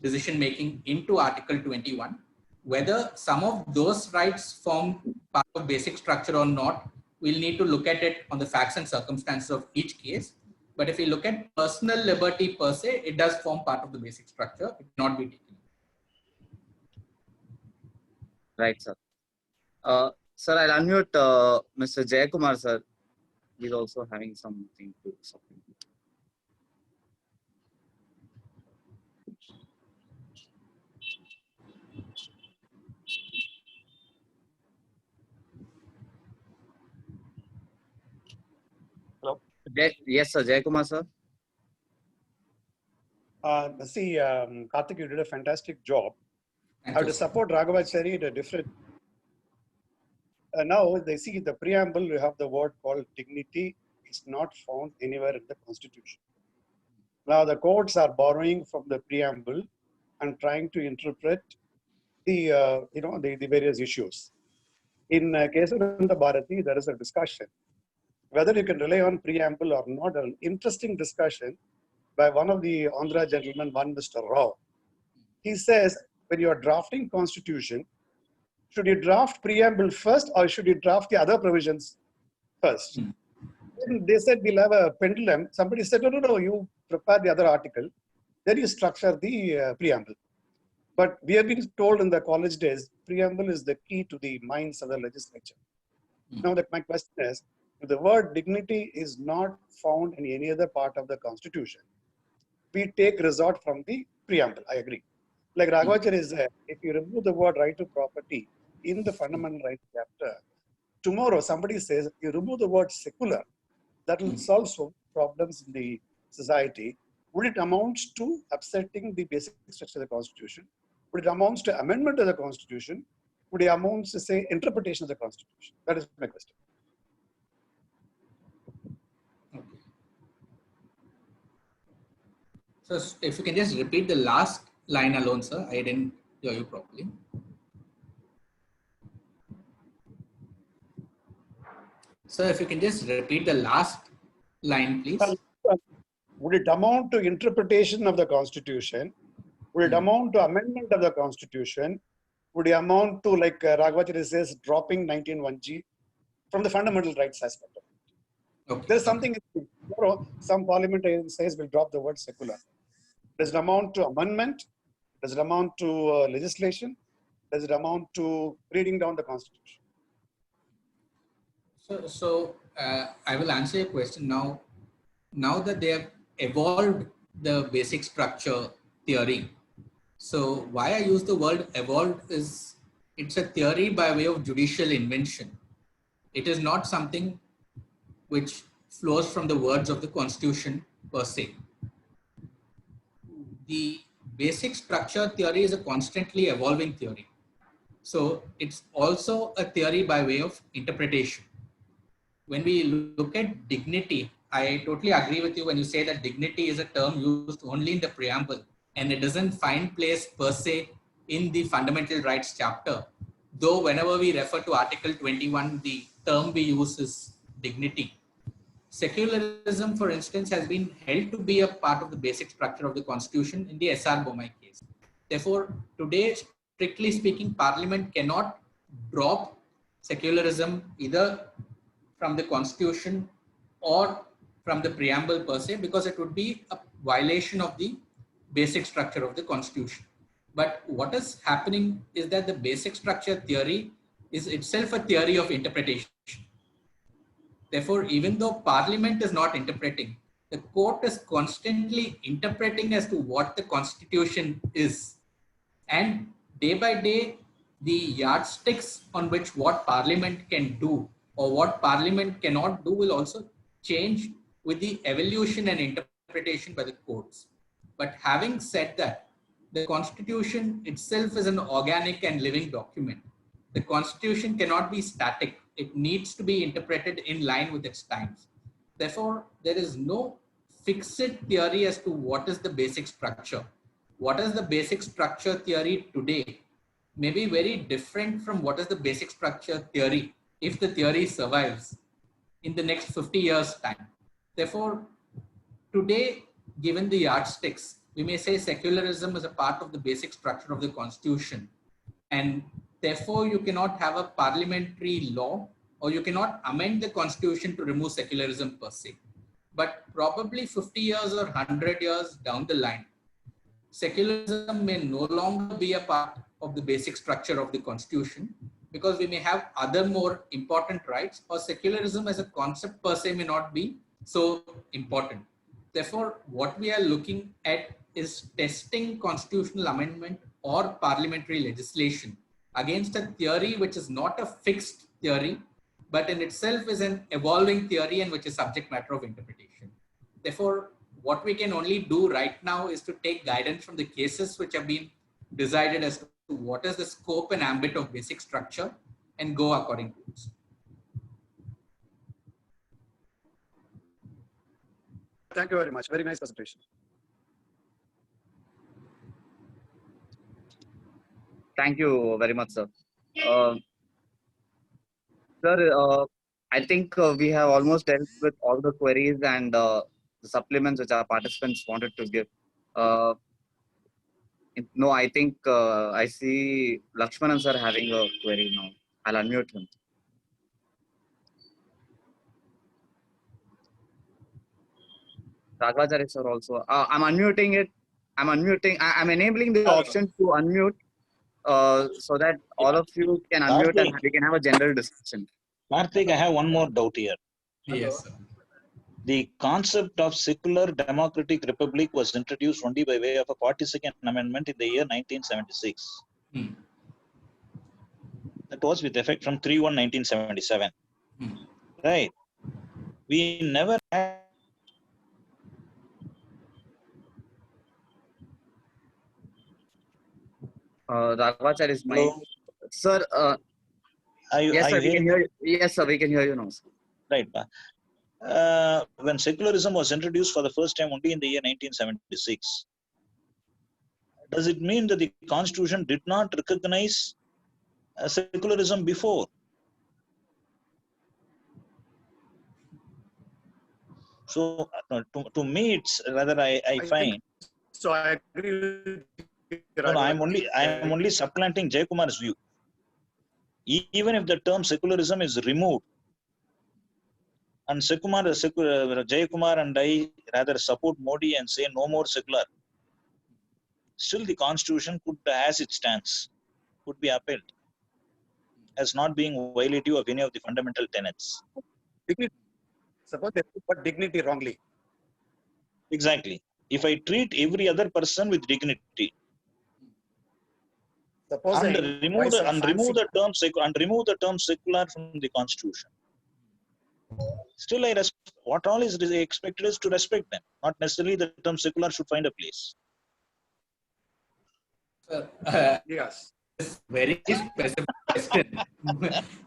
S1: decision making into Article 21. Whether some of those rights form part of basic structure or not, we'll need to look at it on the facts and circumstances of each case. But if we look at personal liberty per se, it does form part of the basic structure. It cannot be taken.
S2: Right, sir. Sir, I'll unmute Mr. Jayakumar, sir. He's also having something to supplement.
S5: Hello.
S2: Yes, sir. Jayakumar, sir.
S5: Karthik, you did a fantastic job.
S1: Thank
S5: I have
S1: you,
S5: to
S1: sir.
S5: support Raghavacharya in a different. Now they see the preamble. We have the word called dignity. It's not found anywhere in the Constitution. Now the courts are borrowing from the preamble and trying to interpret the various issues. In Kesavananda Bharati, there is a discussion whether you can rely on preamble or not. An interesting discussion by one of the Andhra gentlemen, one Mr. Rao. He says when you are drafting constitution, should you draft preamble first or should you draft the other provisions first?
S1: Hmm.
S5: Then they said we'll have a pendulum. Somebody said, no, you prepare the other article, then you structure the preamble. But we have been told in the college days, preamble is the key to the minds of the legislature. Now that my question is, if the word dignity is not found in any other part of the constitution, we take resort from the preamble. I agree. Like Raghavacharya is there, if you remove the word right to property in the fundamental rights chapter, tomorrow somebody says you remove the word secular, that will solve some problems in the society. Would it amount to upsetting the basic structure of the constitution? Would it amount to amendment of the constitution? Would it amount to say interpretation of the constitution? That is my question.
S1: Okay. So if you can just repeat the last line alone, sir. I didn't hear you properly. Sir, if you can just repeat the last line, please.
S5: Would it amount to interpretation of the constitution? Would it amount to amendment of the constitution? Would it amount to, like Raghavacharya says, dropping 19(1)(g) from the fundamental rights aspect of it?
S1: Okay.
S5: There's something, tomorrow, some parliamentarian says will drop the word secular. Does it amount to amendment? Does it amount to legislation? Does it amount to reading down the constitution?
S1: So I will answer your question now. Now that they have evolved the basic structure theory. So why I use the word evolved is it's a theory by way of judicial invention. It is not something which flows from the words of the constitution per se. The basic structure theory is a constantly evolving theory. So it's also a theory by way of interpretation. When we look at dignity, I totally agree with you when you say that dignity is a term used only in the preamble and it doesn't find place per se in the fundamental rights chapter. Though whenever we refer to Article 21, the term we use is dignity. Secularism, for instance, has been held to be a part of the basic structure of the constitution in the SR Bommai case. Therefore, today, strictly speaking, Parliament cannot drop secularism either from the constitution or from the preamble per se, because it would be a violation of the basic structure of the constitution. But what is happening is that the basic structure theory is itself a theory of interpretation. Therefore, even though Parliament is not interpreting, the court is constantly interpreting as to what the constitution is. And day by day, the yardsticks on which what Parliament can do or what Parliament cannot do will also change with the evolution and interpretation by the courts. But having said that, the Constitution itself is an organic and living document. The Constitution cannot be static. It needs to be interpreted in line with its times. Therefore, there is no fixed theory as to what is the basic structure. What is the basic structure theory today may be very different from what is the basic structure theory if the theory survives in the next 50 years' time. Therefore, today, given the yardsticks, we may say secularism is a part of the basic structure of the constitution. And therefore, you cannot have a parliamentary law or you cannot amend the constitution to remove secularism per se. But probably 50 years or 100 years down the line, secularism may no longer be a part of the basic structure of the constitution because we may have other more important rights, or secularism as a concept per se may not be so important. Therefore, what we are looking at is testing constitutional amendment or parliamentary legislation against a theory which is not a fixed theory, but in itself is an evolving theory and which is subject matter of interpretation. Therefore, what we can only do right now is to take guidance from the cases which have been decided as to what is the scope and ambit of basic structure and go according to it.
S5: Thank you very much. Very nice presentation.
S2: Thank you very much, sir. Sir, I think we have almost dealt with all the queries and the supplements which our participants wanted to give. No, I think I see Lakshmanan sir having a query now. I'll unmute him. Raghvacharya sir also. I'm unmuting it. I'm enabling the option to unmute so that all of you can unmute and we can have a general discussion.
S3: Karthik, I have one more doubt here.
S1: Yes, sir.
S3: The concept of secular democratic republic was introduced only by way of a 42nd amendment in the year 1976.
S1: Hmm.
S3: That was with effect from 3/1/1977.
S1: Hmm.
S3: Right. We never had
S2: Raghvacharya is my
S3: Hello?
S2: sir. Yes, sir. We can hear you. Yes, sir. We can hear you now, sir.
S3: Right. When secularism was introduced for the first time only in the year 1976, does it mean that the constitution did not recognize secularism before? So to me, it's rather I find.
S5: So I agree with you,
S3: No, I am only supplanting Jayakumar's view. Even if the term secularism is removed, and Jayakumar and I rather support Modi and say no more secular, still the constitution could, as it stands, could be upheld as not being violative of any of the fundamental tenets.
S5: Suppose they put dignity wrongly.
S3: Exactly. If I treat every other person with dignity
S5: Supposing
S3: and remove the term secular from the constitution, still what all is expected is to respect them. Not necessarily the term secular should find a place.
S1: Sir,
S5: yes.
S1: very specific question.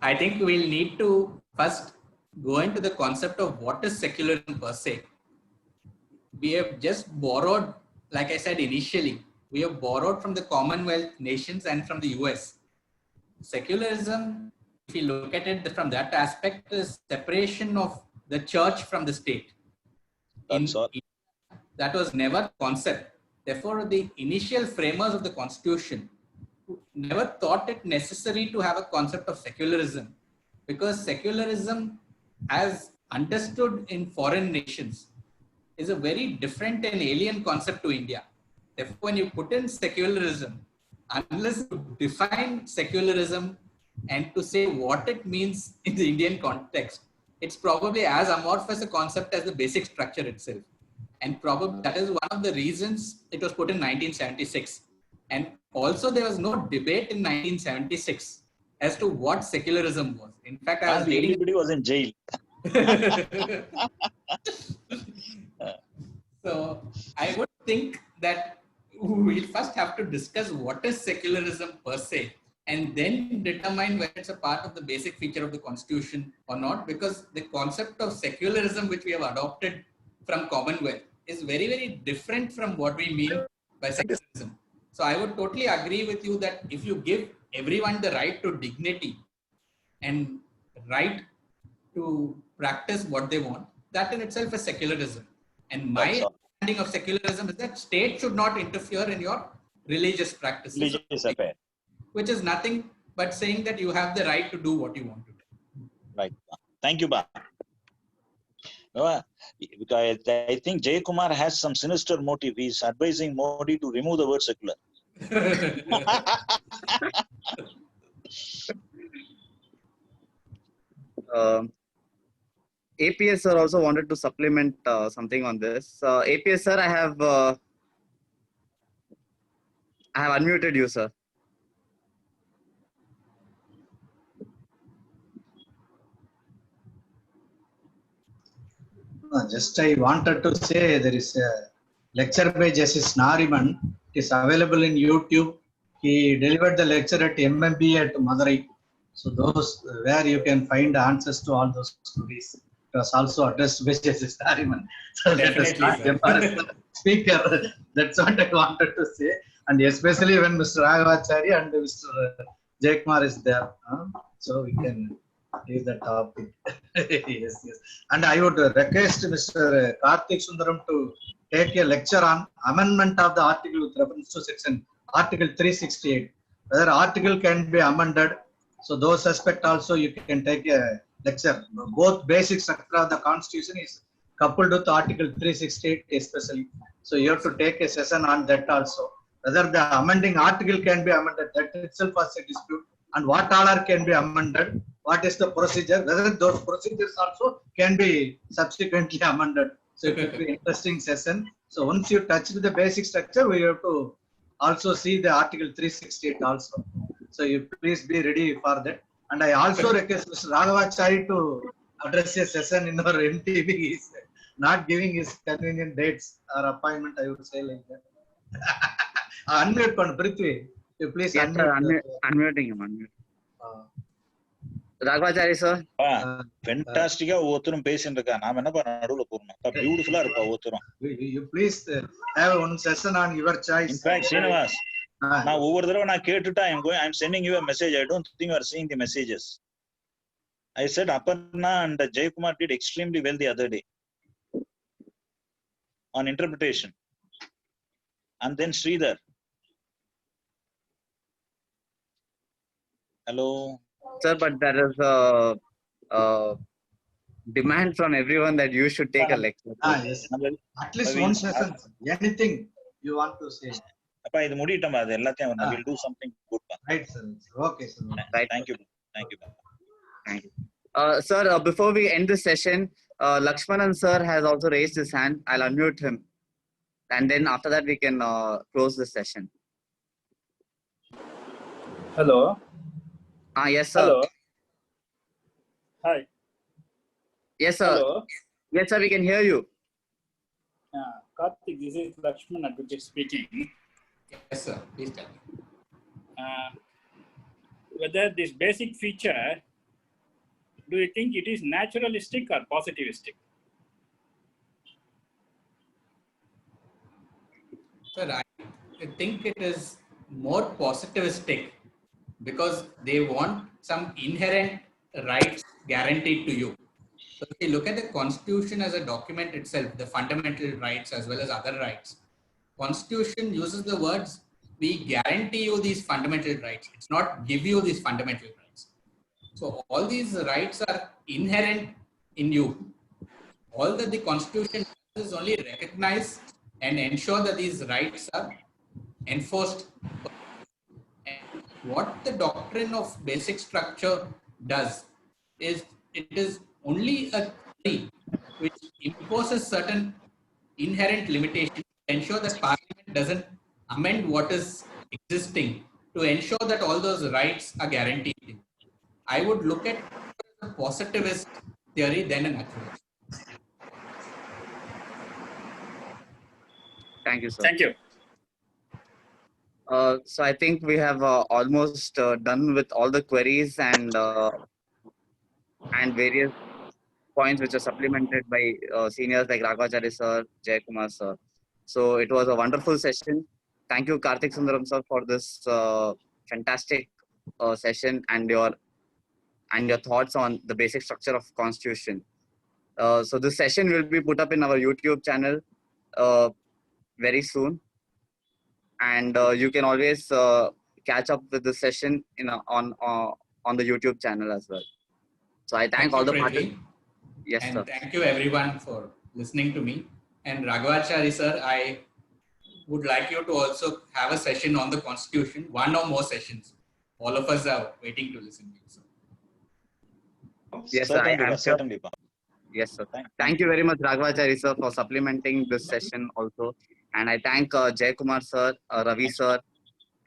S1: I think we'll need to first go into the concept of what is secularism per se. We have just borrowed, like I said initially, we have borrowed from the Commonwealth nations and from the US. Secularism, if you look at it from that aspect, is separation of the church from the state.
S3: That's all.
S1: That was never concept. Therefore, the initial framers of the constitution never thought it necessary to have a concept of secularism, because secularism, as understood in foreign nations, is a very different and alien concept to India. Therefore, when you put in secularism, unless you define secularism and to say what it means in the Indian context, it's probably as amorphous a concept as the basic structure itself. And probably that is one of the reasons it was put in 1976. And also there was no debate in 1976 as to what secularism was. In fact, I was reading...
S3: Everybody was in jail.
S1: So I would think that we'll first have to discuss what is secularism per se, and then determine whether it's a part of the basic feature of the constitution or not, because the concept of secularism which we have adopted from Commonwealth is very, very different from what we mean by secularism. So I would totally agree with you that if you give everyone the right to dignity and right to practice what they want, that in itself is secularism. And my understanding of secularism is that state should not interfere in your religious practices.
S3: Religious affair.
S1: Which is nothing but saying that you have the right to do what you want to do.
S3: Right. Thank you, Ba. I think Jayakumar has some sinister motive. He's advising Modi to remove the word secular.
S2: APS sir also wanted to supplement something on this. APS sir, I have unmuted you, sir.
S6: Just I wanted to say there is a lecture by Justice Nariman. It is available in YouTube. He delivered the lecture at MMB at Madurai. So those where you can find answers to all those queries. It was also addressed by Justice Nariman. So let us not embarrass the speaker. That's what I wanted to say. And especially when Mr. Raghvacharya and Mr. Jayakumar is there. So we can leave the topic. Yes. And I would request Mr. Karthik Sundaram to take a lecture on amendment of the article with reference to section Article 368. Whether article can be amended. So those aspects also you can take a lecture. Both basic structure of the Constitution is coupled with Article 368 especially. So you have to take a session on that also. Whether the amending article can be amended, that itself was a dispute. And what order can be amended? What is the procedure? Whether those procedures also can be subsequently amended. So it will be interesting session. So once you touch the basic structure, we have to also see the Article 368 also. So you please be ready for that. And I also request Mr. Raghavachari to address a session in our MTV. He is not giving his convenient dates or appointment, I would say like that. Unmute pan Prithvi. You please
S2: Yes, sir.
S6: unmute.
S2: Unmuting him. Raghavachari, sir.
S3: ஃபென்டாஸ்டிக்கா ஒவ்வொருத்தரும் பேசிட்டு இருக்கா. நாம என்னப்பா நடுவுல போறோம். பியூட்டிஃபுல்லா இருப்பா ஒவ்வொருத்தரும்.
S6: You please have one session on your choice.
S3: In fact, Srinivas, நான் ஒவ்வொரு தடவை நான் கேட்டுட்டா I'm sending you a message. I don't think you are seeing the messages. I said Aparna and Jayakumar did extremely well the other day on interpretation. And then Sridhar. Hello.
S2: Sir, but there is a demand from everyone that you should take a lecture.
S6: Yes. At least one session. Anything you want to say.
S3: அப்பா இது முடிட்டோம். அது எல்லாத்தையும் we will do something good.
S6: Right, sir. Okay, sir.
S2: Right.
S3: Thank you. Thank you.
S2: Thank you. Sir, before we end this session, Lakshmanan sir has also raised his hand. I'll unmute him. And then after that, we can close the session.
S7: Hello.
S2: Yes, sir.
S7: Hello. Hi.
S2: Yes, sir.
S7: Hello.
S2: Yes, sir, we can hear you.
S7: Karthik, this is Lakshman Advocate speaking.
S1: Yes, sir. Please tell me.
S7: Whether this basic feature, do you think it is naturalistic or positivistic?
S1: Sir, I think it is more positivistic because they want some inherent rights guaranteed to you. So if you look at the Constitution as a document itself, the fundamental rights as well as other rights, Constitution uses the words, we guarantee you these fundamental rights. It's not give you these fundamental rights. So all these rights are inherent in you. All that the Constitution does is only recognize and ensure that these rights are enforced. And what the doctrine of basic structure does is it is only a theory which imposes certain inherent limitations to ensure that Parliament doesn't amend what is existing to ensure that all those rights are guaranteed. I would look at a positivist theory than a naturalist.
S2: Thank you, sir.
S7: Thank you.
S2: So I think we have almost done with all the queries and various points which are supplemented by seniors like Raghavachari sir, Jayakumar sir. So it was a wonderful session. Thank you, Karthik Sundaram sir, for this fantastic session and your thoughts on the basic structure of Constitution. So this session will be put up in our YouTube channel very soon. And you can always catch up with the session on the YouTube channel as well. So I thank all the participants. Yes,
S1: and
S2: sir.
S1: Thank you everyone for listening to me. And Raghavachari sir, I would like you to also have a session on the Constitution, one or more sessions. All of us are waiting to listen to you. So.
S2: Yes, sir. I am
S3: Certainly.
S2: Yes, sir. Thank you very much, Raghavachari sir, for supplementing this session also. And I thank Jayakumar sir, Ravi sir,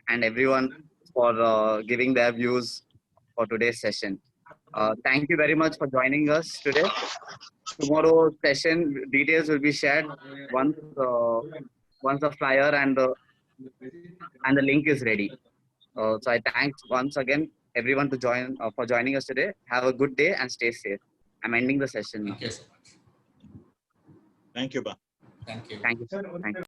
S2: and everyone for giving their views for today's session. Thank you very much for joining us today. Tomorrow's session details will be shared once the flyer and the link is ready. So I thank once again everyone for joining us today. Have a good day and stay safe. I'm ending the session now.
S1: Thank you so much.
S3: Thank you, Ba.
S1: Thank you.
S2: Thank you, sir. Thank you.